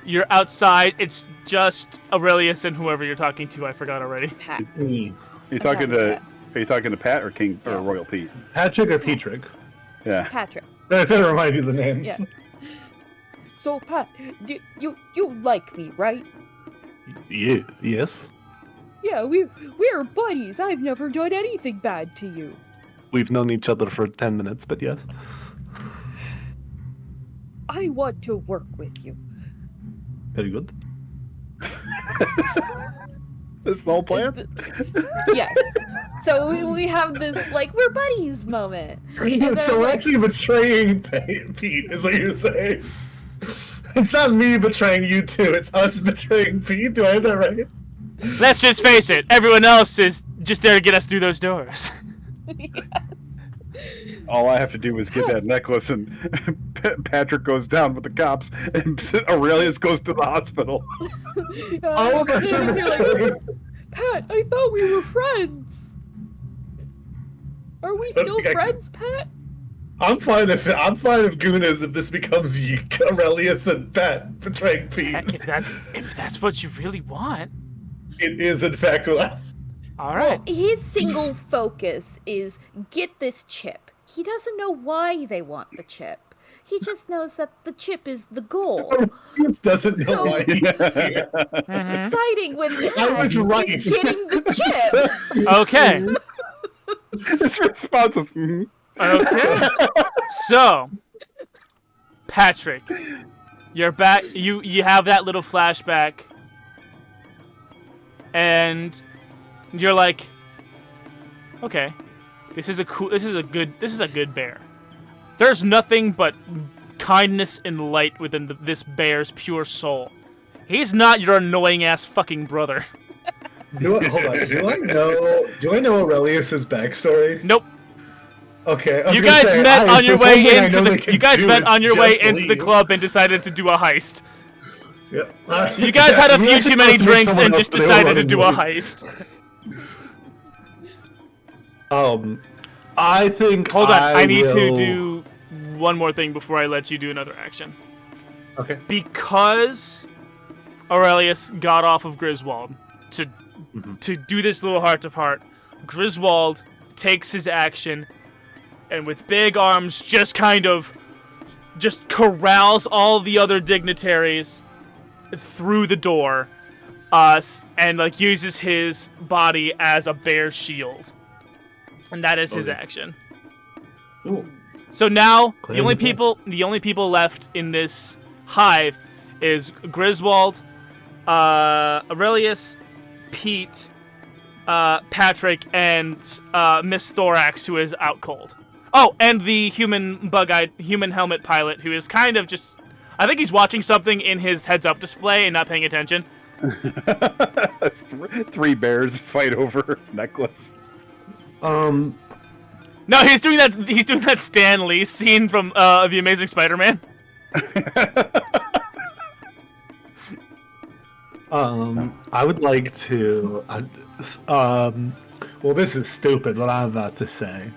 you're outside. It's just Aurelius and whoever you're talking to. I forgot already. Pat. Are you talking to Pat or King or Royal Pete? Patrick or Petrick? Yeah. Patrick. I try to remind you the names. Yeah. So Pat, you like me, right? Yeah. Yes. Yeah, we're buddies. I've never done anything bad to you. We've known each other for 10 minutes, but yes. I want to work with you. Very good. This the whole plan? Yes. So we have this we're buddies moment. And So then, we're actually betraying Pete, is what you're saying. It's not me betraying you two, it's us betraying Pete. Do I have that right? Let's just face it. Everyone else is just there to get us through those doors. All I have to do is get that necklace, and Patrick goes down with the cops, and Aurelius goes to the hospital. All of us are you're betraying. Pat, I thought we were friends. Are we still Okay. friends, Pat? I'm fine if Gunas if this becomes Aurelius and Pat betraying Pete. If that's what you really want. It is in fact what All right. Well, his single focus is get this chip. He doesn't know why they want the chip. He just knows that the chip is the goal. Aurelius doesn't know So- why he's here. Siding with I Pat was right. is getting the chip. Okay. His response is, Okay. So, Patrick, you're back. You have that little flashback, and you're like, okay, this is a good bear. There's nothing but kindness and light within this bear's pure soul. He's not your annoying ass fucking brother. Hold on. Do I know Aurelius's backstory? Nope. Okay. I was You gonna guys say, met on if your there's way one thing I into know the they can you guys do, met on it's your way just into the leave. club and decided to do a heist. Yeah. You guys had a We few actually too many supposed to meet drinks someone and else, just but they were decided to running do a late. heist. I think. Hold on, I need to will- do one more thing before I let you do another action. Okay. Because Aurelius got off of Griswold to do this little heart-to-heart, Griswold takes his action and with big arms just corrals all the other dignitaries through the door, and like uses his body as a bear shield, and that is his action. Ooh. So now Clear the only the people left in this hive is Griswold, Aurelius, Pete, Patrick, and Miss Thorax, who is out cold. Oh, and the human helmet pilot, who is kind of just, I think he's watching something in his heads-up display and not paying attention. That's three bears fight over necklace. No, he's doing that Stan Lee scene from The Amazing Spider-Man. I would like to. Well, this is stupid. What I'm about to say.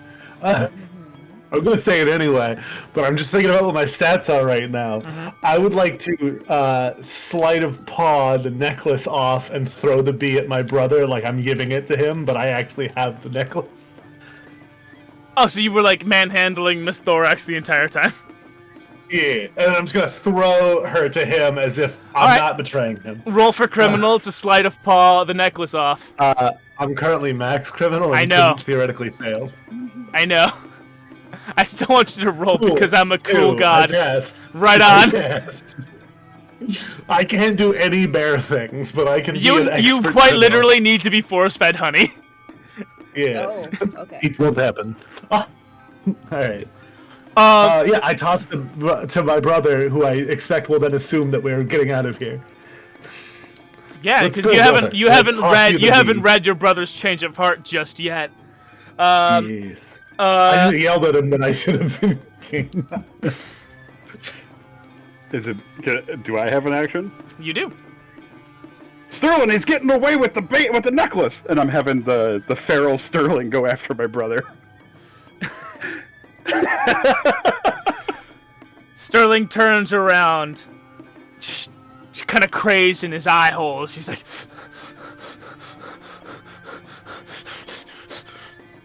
I'm gonna say it anyway, but I'm just thinking about what my stats are right now. I would like to sleight of paw the necklace off and throw the bee at my brother like I'm giving it to him, but I actually have the necklace. Oh, so you were like manhandling Miss Thorax the entire time? Yeah, and I'm just gonna throw her to him as if I'm not betraying him. Roll for criminal to sleight of paw the necklace off. I'm currently max criminal. And I know. couldn't theoretically fail. I know. I still want you to roll because I'm a cool god. Yes. Right on. Yes. I can't do any bear things, but I can be an expert You quite criminal. literally need to be force-fed honey. Yeah. Oh, okay. It won't happen. All right. Yeah, I tossed them to my brother, who I expect will then assume that we're getting out of here. Yeah, Let's because go, brother. you haven't I'll toss read you the you haven't bead. read your brother's change of heart just yet. Yes. I just yelled at him that I should have been king. Do I have an action? You do. Sterling, he's getting away with the necklace, and I'm having the feral Sterling go after my brother. Sterling turns around, kind of crazed in his eye holes. He's like,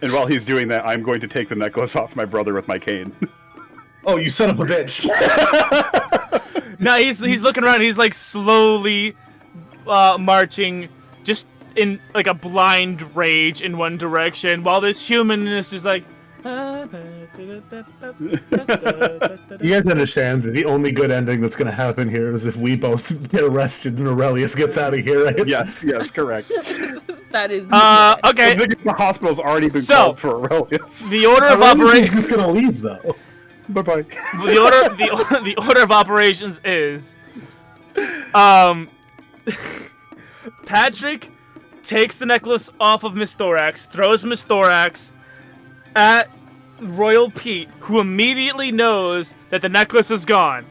And while he's doing that, I'm going to take the necklace off my brother with my cane. Oh, you son of a bitch! no, he's looking around. He's like slowly marching, just in like a blind rage in one direction, while this human is just like. You guys understand that the only good ending that's going to happen here is if we both get arrested and Aurelius gets out of here, right? Yeah, that's correct. That is. I Okay. think the hospital's already been So- called for Aurelius. The order of Aurelius is operations. just going to leave, though. Bye-bye. The order of operations is, Patrick takes the necklace off of Miss Thorax, throws Miss Thorax at Royal Pete, who immediately knows that the necklace is gone,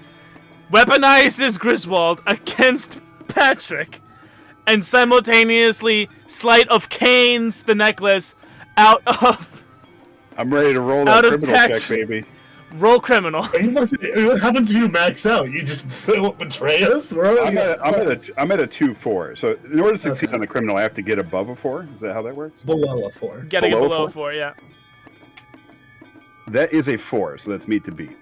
weaponizes Griswold against Patrick, and simultaneously sleight of canes the necklace out of I'm ready to roll Out that of criminal patch. check, baby. roll criminal. What happens if you max out? You just betray us? I'm at a 2-4. So in order to succeed on the criminal, I have to get above a 4. Is that how that works? below a 4. Getting it Below below four? 4, yeah. That is a 4, so that's meet to beat.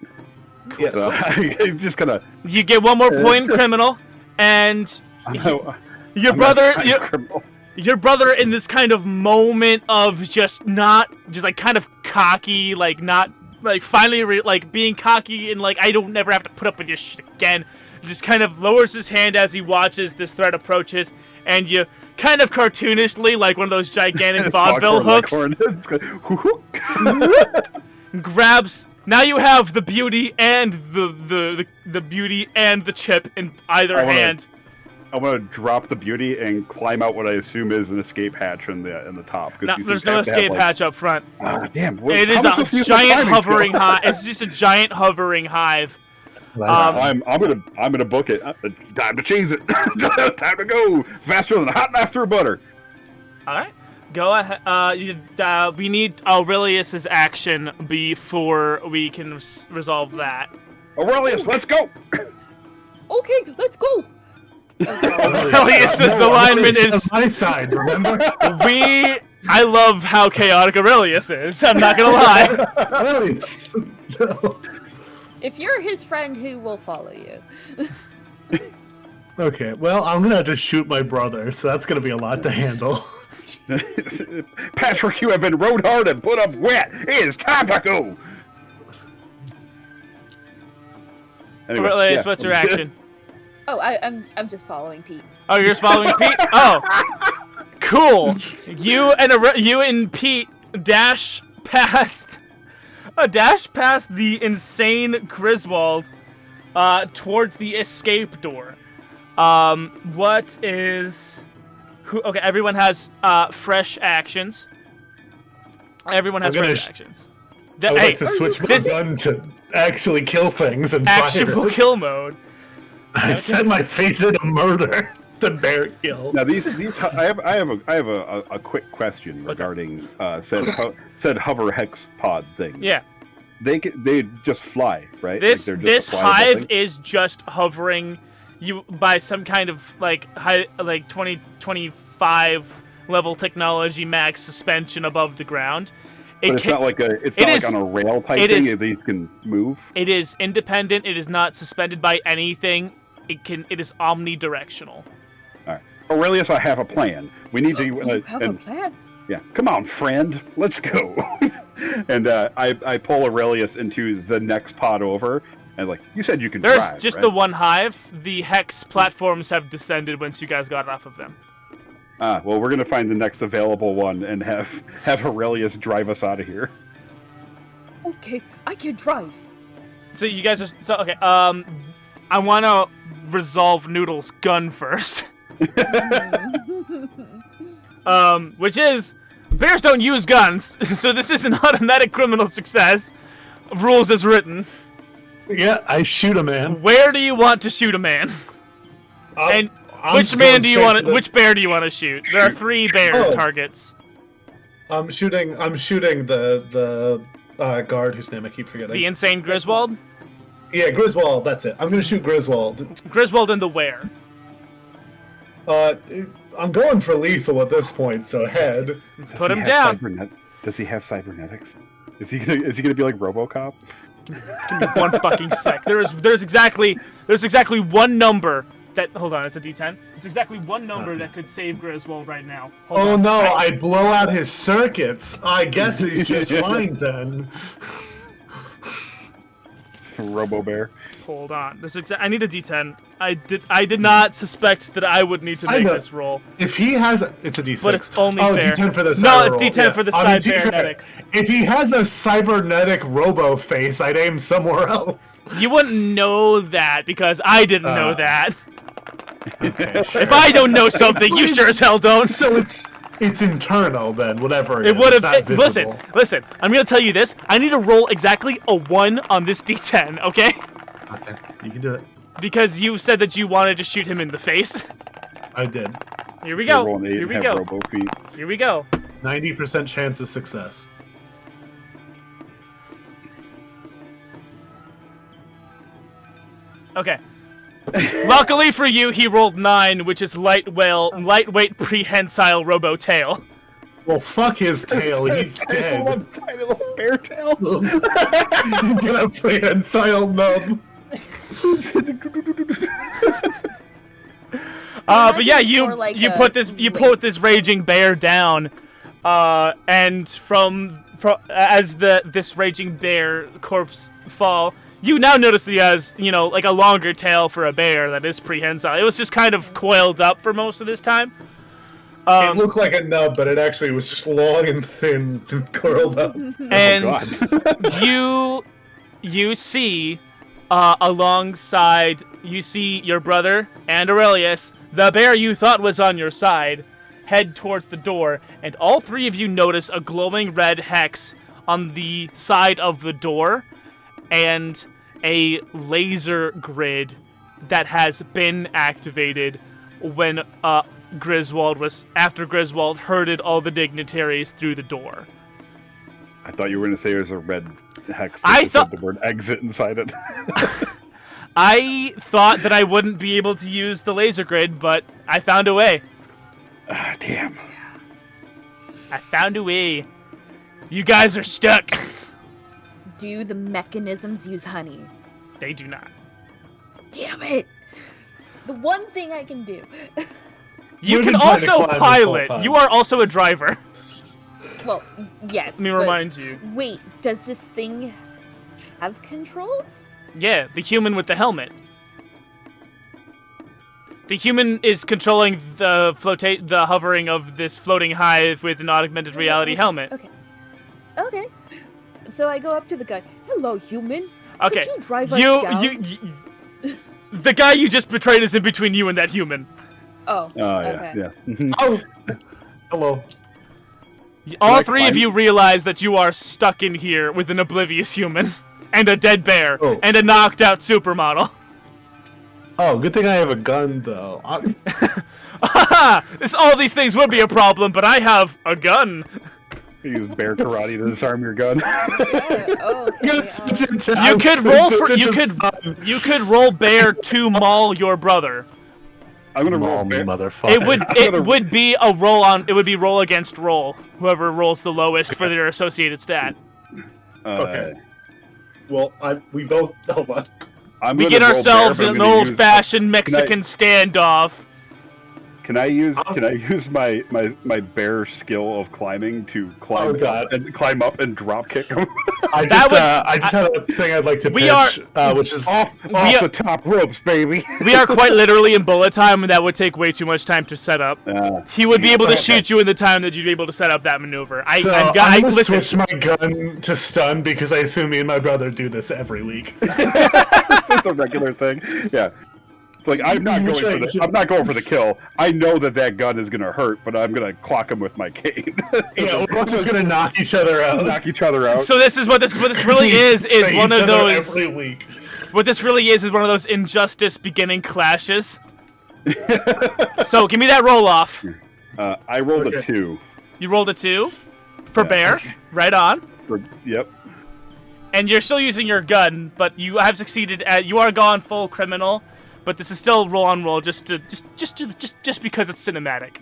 Yes. So I'm just gonna. You get one more point criminal, and your brother, your brother, in this kind of moment of just like kind of cocky, like not like finally like being cocky and like I don't never have to put up with your shit again. Just kind of lowers his hand as he watches this threat approaches, and you kind of cartoonishly, like one of those gigantic vaudeville hooks, grabs. Now you have the beauty and the beauty and the chip in either hand. I want to drop the beauty and climb out what I assume is an escape hatch in the top. No, there's no escape hatch up front. Oh, damn! It is a giant hovering hive. It's just a giant hovering hive. I'm gonna book it. Time to cheese it. Time to go faster than a hot knife through butter. All right. Go ahead. We need Aurelius's action before we can resolve that. Aurelius, let's go. Okay, let's go. Aurelius's alignment is on my side. Remember? I love how chaotic Aurelius is. I'm not gonna lie. Aurelius. No. If you're his friend, who will follow you? Okay, well, I'm gonna have to shoot my brother, so that's gonna be a lot to handle. Patrick, you have been rode hard and put up wet. It is time to go. Anyway, Aurelius, what's your action? Oh, I'm just following Pete. Oh, you're just following Pete? Oh, cool. You and Pete dash past the insane Griswold towards the escape door. Okay, everyone has fresh actions. Everyone has fresh actions. I would like to switch my gun to actually kill things and actual kill mode. I set my phaser to murder the bear kill. Now these I have a quick question regarding said hover hex pod thing. Yeah. They just fly, right? This hive is just hovering you by some kind of like 2025 level technology max suspension above the ground. It's not like on a rail type thing. These can move. It is independent. It is not suspended by anything. It is omnidirectional. All right, Aurelius, I have a plan. We need to. You have a plan? Yeah, come on, friend, let's go. And I pull Aurelius into the next pod over, and you said you can drive. There's just right? the one hive. The hex platforms have descended once you guys got off of them. Well, we're gonna find the next available one and have Aurelius drive us out of here. Okay, I can drive. So you guys are okay. I want to resolve Noodle's gun first. Which is bears don't use guns, so this is an automatic criminal success. Rules as written. Yeah, I shoot a man. Where do you want to shoot a man? And which bear do you want to shoot? There are 3 bear targets. I'm shooting the guard whose name I keep forgetting. The insane Griswold? Yeah, Griswold, that's it. I'm gonna shoot Griswold. Griswold in the where? I'm going for lethal at this point, so head. Put him down. Does he have cybernetics? Is he gonna be like RoboCop? Give me one fucking sec. There's exactly one number that. Hold on, it's a D10. It's exactly one number that could save Griswold right now. Hold on. No! I blow out his circuits. I guess he's just fine then. Robo Bear. Hold on. I need a D10. I did not suspect that I would need to make this roll. If he has it's a D6. But it's only fair. D10 for the D10 for the cybernetics. If he has a cybernetic robo face, I'd aim somewhere else. You wouldn't know that because I didn't know that. Okay, sure. If I don't know something, you sure as hell don't. So it's internal then, whatever it would have. Listen. I'm gonna tell you this. I need to roll exactly a 1 on this D10. Okay. Okay, you can do it. Because you said that you wanted to shoot him in the face. I did. Here we go. Here we go. Here we go. 90% chance of success. Okay. Luckily for you, he rolled 9, which is lightweight prehensile robo tail. Well, fuck his tail. He's dead. One tiny little bear tail. He's gonna prehensile nub. But yeah, you put this raging bear down, and as this raging bear corpse fall, you now notice that he has like a longer tail for a bear that is prehensile. It was just kind of coiled up for most of this time. It looked like a nub, but it actually was just long and thin and curled up. And you see. Alongside, you see your brother and Aurelius, the bear you thought was on your side, head towards the door, and all 3 of you notice a glowing red hex on the side of the door, and a laser grid that has been activated when after Griswold herded all the dignitaries through the door. I thought you were going to say there's a red hex I that thought said the word exit inside it. I thought that I wouldn't be able to use the laser grid, but I found a way. Damn. I found a way. You guys are stuck. Do the mechanisms use honey? They do not. Damn it! The one thing I can do. You We've can been trying to also climb this whole pilot. time. You are also a driver. Well, yes. Let me but remind you. Wait, does this thing have controls? Yeah, the human with the helmet. The human is controlling the hovering of this floating hive with an augmented reality helmet. Okay. Okay. So I go up to the guy. Hello, human. Okay. Could you drive us down? The guy you just betrayed is in between you and that human. Oh. Oh, okay. yeah. Oh, hello. All three of climb? you realize that you are stuck in here with an oblivious human, and a dead bear, Oh. and a knocked out supermodel. Oh, good thing I have a gun, though. All these things would be a problem, but I have a gun. You use bear karate to disarm your gun. You could roll bear to maul your brother. I'm gonna roll Maul me, bear. motherfucker. It would be a roll on. It would be roll against roll. Whoever rolls the lowest for their associated stat. Okay. Well, we both. Hold on. We get ourselves in an old-fashioned Mexican standoff. Can I use my bear skill of climbing to climb climb up and drop kick him? I just had a thing I'd like to pitch, which is off the top ropes, baby. We are quite literally in bullet time, and that would take way too much time to set up. He would be able to shoot you in the time that you'd be able to set up that maneuver. I'm gonna switch my gun to stun because I assume me and my brother do this every week. It's a regular thing. Yeah. It's like I'm not going for the kill. I know that gun is gonna hurt, but I'm gonna clock him with my cane. Yeah, we're just gonna knock each other out. Knock each other out. So this really is one of those. Every week. What this really is one of those injustice beginning clashes. So give me that roll off. I rolled a 2. You rolled a 2 for bear. Okay. Right on. Yep. And you're still using your gun, but you have succeeded at. You are gone full criminal. But this is still roll on roll, just because it's cinematic.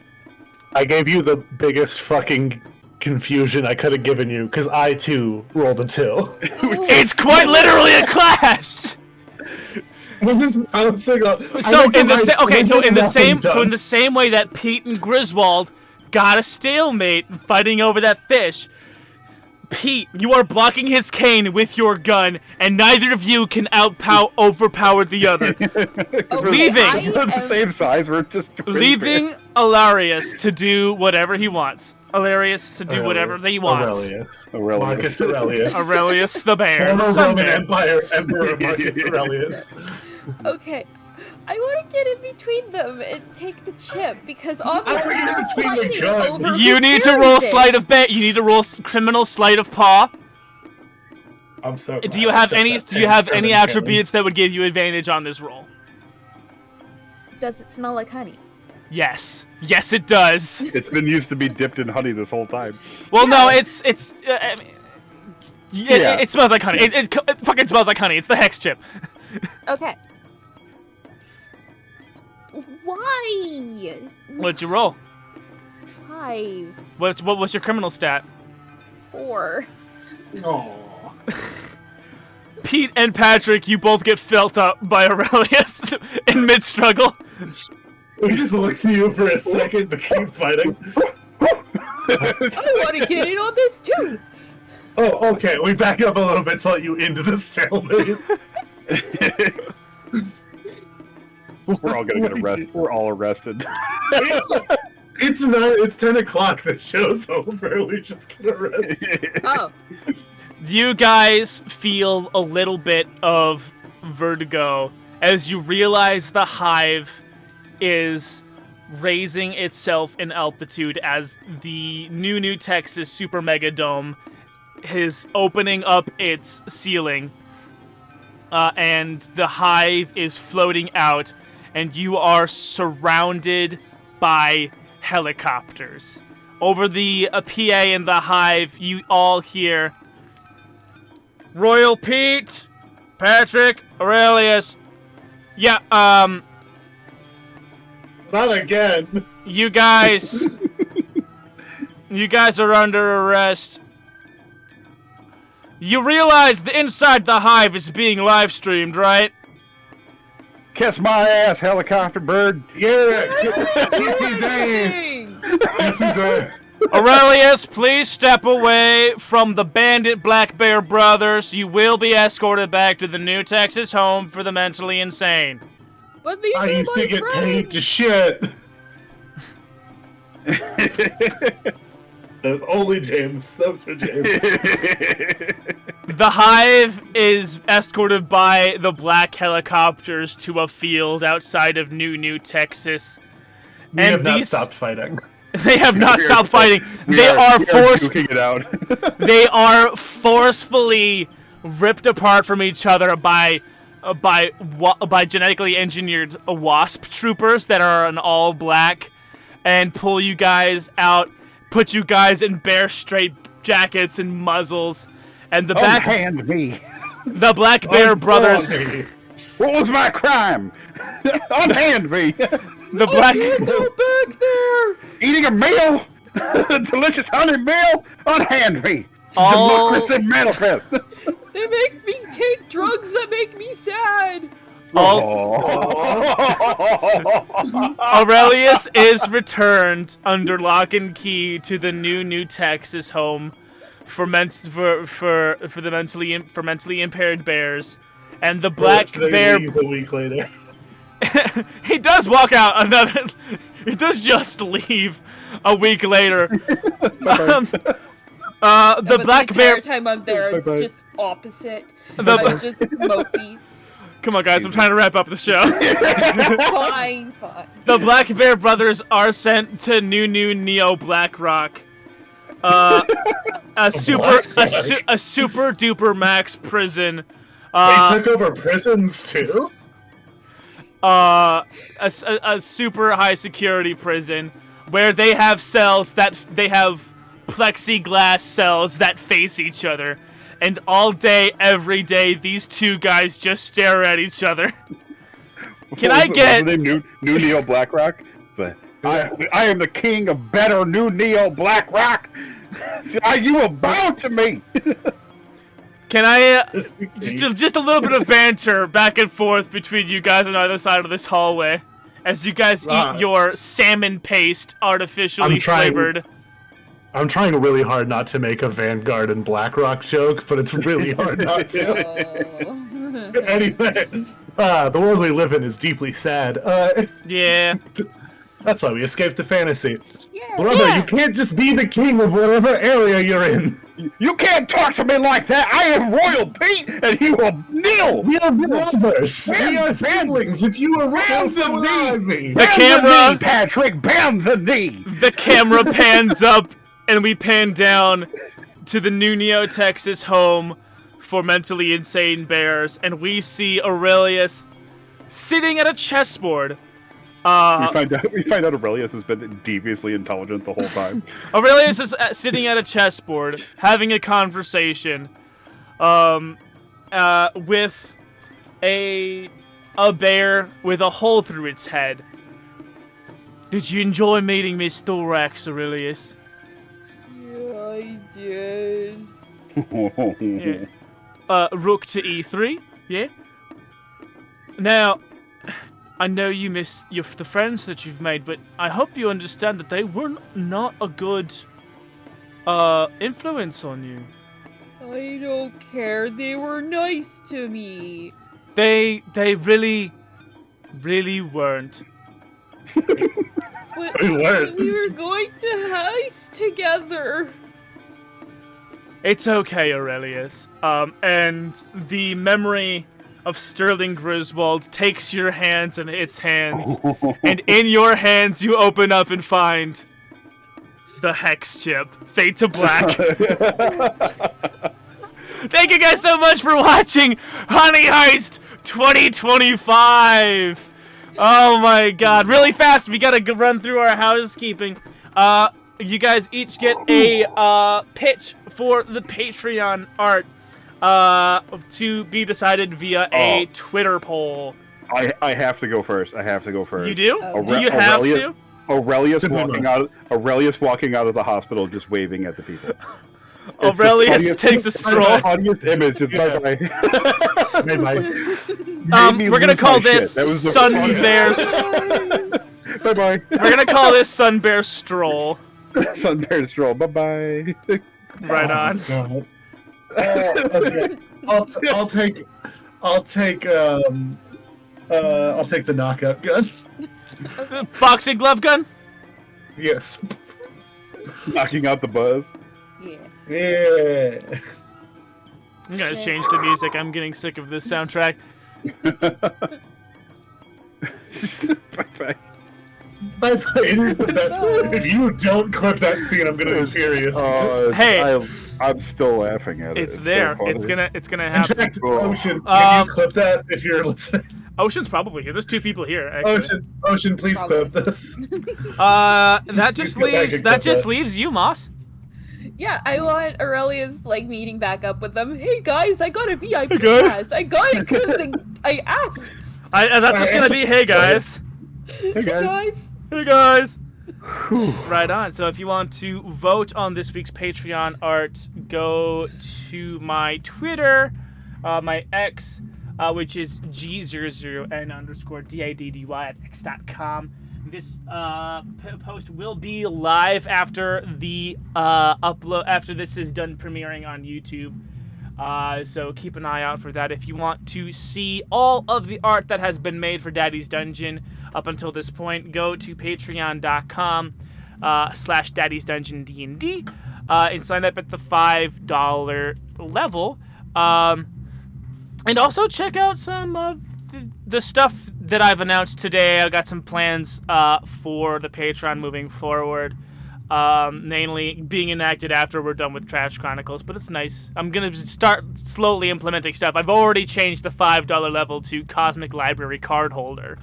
I gave you the biggest fucking confusion I could have given you, because I too rolled a 2. It's quite literally a clash. I'm just bouncing up. So in the same way that Pete and Griswold got a stalemate fighting over that fish. Pete, you are blocking his cane with your gun, and neither of you can overpower the other. We're the same size. We're just leaving Alarius to do whatever he wants. Alarius to do whatever he wants. Aurelius. Marcus Aurelius. Aurelius the bear. Former Roman Empire Emperor Marcus Aurelius. Okay. I want to get in between them and take the chip because obviously you need to roll sleight of bet. You need to roll criminal sleight of paw. I'm sorry. Do you have any attributes that would give you advantage on this roll? Does it smell like honey? Yes. Yes, it does. It's been used to be dipped in honey this whole time. Well, no, it smells like honey. It fucking smells like honey. It's the hex chip. Okay. Why? What'd you roll? 5. What was your criminal stat? 4. Oh. Pete and Patrick, you both get felt up by Aurelius in mid-struggle. We just looked at you for a second to keep fighting. I want to get in on this too. Oh, okay. We back up a little bit to let you into the stalemate. We're all gonna get arrested. We're all arrested. It's 10 o'clock. The show's over. We just get arrested. Oh. You guys feel a little bit of vertigo as you realize the hive is raising itself in altitude as the New Texas Super Mega Dome is opening up its ceiling. and the hive is floating out, and you are surrounded by helicopters. Over the PA in the hive, you all hear, Royal Pete, Patrick, Aurelius. Yeah, Not again. you guys are under arrest. You realize the inside the hive is being live streamed, right? Kiss my ass, helicopter bird. Yeah. Kiss his ass. Kiss his ass. Aurelius, please step away from the bandit Black Bear brothers. You will be escorted back to the New Texas home for the mentally insane. But these I are used my to get friends. paid to shit. That was only James. That was for James. The hive is escorted by the black helicopters to a field outside of New Texas. We have not stopped fighting. They have not stopped fighting. We They are duking it out. They are forcefully ripped apart from each other by genetically engineered wasp troopers that are in all black, and pull you guys out, put you guys in bear straight jackets and muzzles, and the Unhand me. the Black Bear brothers, What was my crime? Unhand me. the black. Go back there. Eating a meal. A delicious honey meal. Unhand me. All- Democracy manifest. They make me take drugs that make me sad. Aurelius is returned under lock and key to the New Texas home for the mentally impaired bears, and the Black Bear. A week later. He does walk out another. He does just leave a week later. The Black Bear. Every time I'm there, it's Bye-bye. just opposite. The- I'm just mopey. Come on, guys! I'm trying to wrap up the show. Fine. The Black Bear brothers are sent to New Neo Black Rock. A super duper max prison. They took over prisons too? A super high security prison where they have cells that they have plexiglass cells that face each other, and all day, every day, these two guys just stare at each other. Can I get New Neo Black Rock? I am the king of better New Neo Black Rock. You will bow to me. Can I just a little bit of banter back and forth between you guys on either side of this hallway as you guys eat your salmon paste artificially flavored. I'm trying really hard not to make a Vanguard and BlackRock joke, but it's really hard not to. Oh. Anyway, the world we live in is deeply sad. Yeah. That's why we escaped the fantasy. Yeah. Remember, you can't just be the king of whatever area you're in. You can't talk to me like that. I am Royal Pete, and you will kneel. We are brothers. We are siblings. If you were royal, Bend the so would I knee. be. The Bend camera- knee, Patrick. Bend the knee. The camera pans up, and we pan down to the New Neo Texas home for mentally insane bears, and we see Aurelius sitting at a chessboard. We find out Aurelius has been deviously intelligent the whole time. Aurelius is sitting at a chessboard, having a conversation, with a bear with a hole through its head. Did you enjoy meeting Miss Thorax, Aurelius? Yeah, I did. Yeah. Rook to e3. Yeah. Now, I know you miss the friends that you've made, but I hope you understand that they were not a good influence on you. I don't care. They were nice to me. They really, really weren't. But We weren't. we were going to heist together. It's okay, Aurelius. And the memory of Sterling Griswold takes your hands in its hands, and in your hands you open up and find the hex chip, Fade to Black. Thank you guys so much for watching Honey Heist 2025. Oh my god. Really fast, we gotta run through our housekeeping. You guys each get a pitch for the Patreon art to be decided via a Twitter poll. I have to go first. You do? Oh. Do you have to? Aurelius walking out of the hospital, just waving at the people. Aurelius takes a stroll. Funniest image. Just bye-bye. We're gonna call this Sun Bear. Bye-bye. We're gonna call this Sun Bear Stroll. Sun Bear Stroll. Bye-bye. Right on. God. Okay. I'll take the knockout gun. Boxing glove gun? Yes. Knocking out the buzz. Yeah. Yeah. I'm gonna change the music. I'm getting sick of this soundtrack. Bye-bye. It is the best. If you don't clip that scene, I'm gonna be furious. Hey. I'm still laughing at it. It's there. So it's gonna In happen. fact, Ocean, can you clip that if you're listening? Ocean's probably here. There's two people here. Actually. Ocean, please Probably. clip this. That just Go back leaves and that clip just that. leaves you, Moss. Yeah, I want Aurelius like meeting back up with them. Hey guys, I got a VIP guys. pass. I got it because I asked. That's just gonna be hey guys. Hey, guys. Hey guys. Right on. So if you want to vote on this week's Patreon art, go to my Twitter, my X, which is G00N_DIDDY@X.com. This post will be live after the upload, after this is done premiering on YouTube. So keep an eye out for that. If you want to see all of the art that has been made for Daddy's Dungeon up until this point, go to patreon.com/daddysdungeondnd and sign up at the $5 level. And also check out some of the stuff that I've announced today. I got some plans for the Patreon moving forward. Namely being enacted after we're done with Trash Chronicles, but it's nice. I'm gonna start slowly implementing stuff. I've already changed the $5 level to Cosmic Library card holder.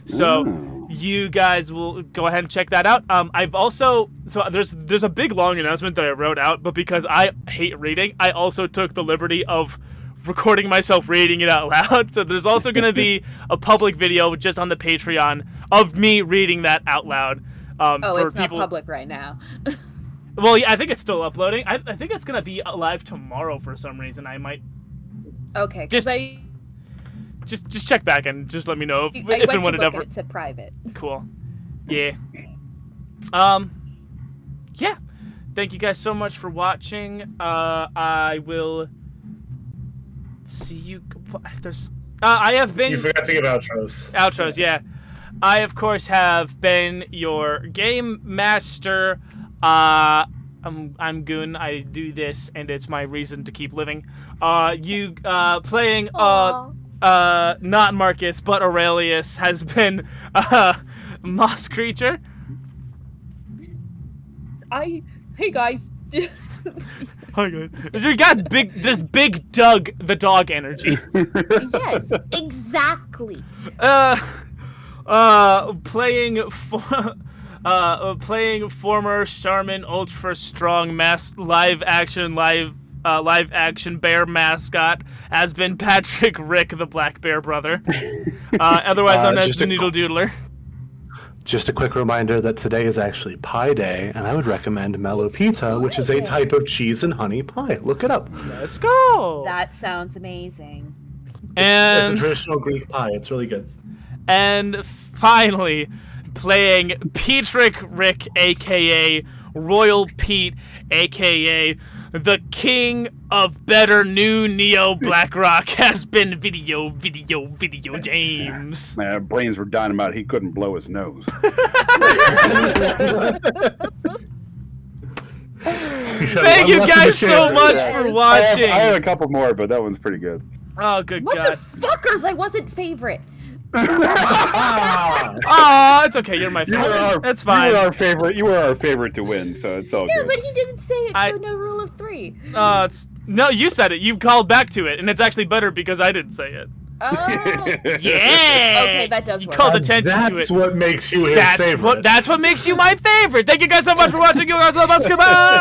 So you guys will go ahead and check that out. I've also, there's a big long announcement that I wrote out, but because I hate reading, I also took the liberty of recording myself reading it out loud. So there's also gonna be a public video just on the Patreon of me reading that out loud. For It's people... not public right now. Well, yeah, I think it's still uploading. I think it's gonna be live tomorrow for some reason. I might Okay, just check back and just let me know if and when it ever. It's a private. Cool. Yeah. Yeah. Thank you guys so much for watching. I will see you. There's. I have been. You forgot to give outros. Outros, yeah. I, of course, have been your game master. I'm Goon. I do this, and it's my reason to keep living. You playing not Marcus, but Aurelius has been Moss Creature. Hey guys. Hi guys. There's Big Doug the dog energy. Yes, exactly. Playing former Charmin Ultra Strong live action bear mascot has been Patrick Rick the Black Bear brother, otherwise known as the thenoodledoodler. Just a quick reminder that today is actually Pie Day, and I would recommend Mellow Pita, which is a type of cheese and honey pie. Look it up. Let's go. That sounds amazing. And It's a traditional Greek pie. It's really good. And finally, playing Patrick Rick, a.k.a. Royal Pete, a.k.a. the king of better new Neo Blackrock, has been Video James. Man, brains were dynamite. He couldn't blow his nose. Thank you guys so much for watching. I had a couple more, but that one's pretty good. Oh, good What God. the fuckers? I wasn't favorite. Aw, it's okay. You're my favorite. That's fine. You were our favorite. You were our favorite to win, so it's all Yeah, good. but he didn't say it, so no rule of 3. No, you said it. You called back to it, and it's actually better because I didn't say it. Oh. Yeah. Okay, that does work. Called attention to it. That's what makes you his favorite. That's what makes you my favorite. Thank you guys so much for watching. You guys so much. Goodbye.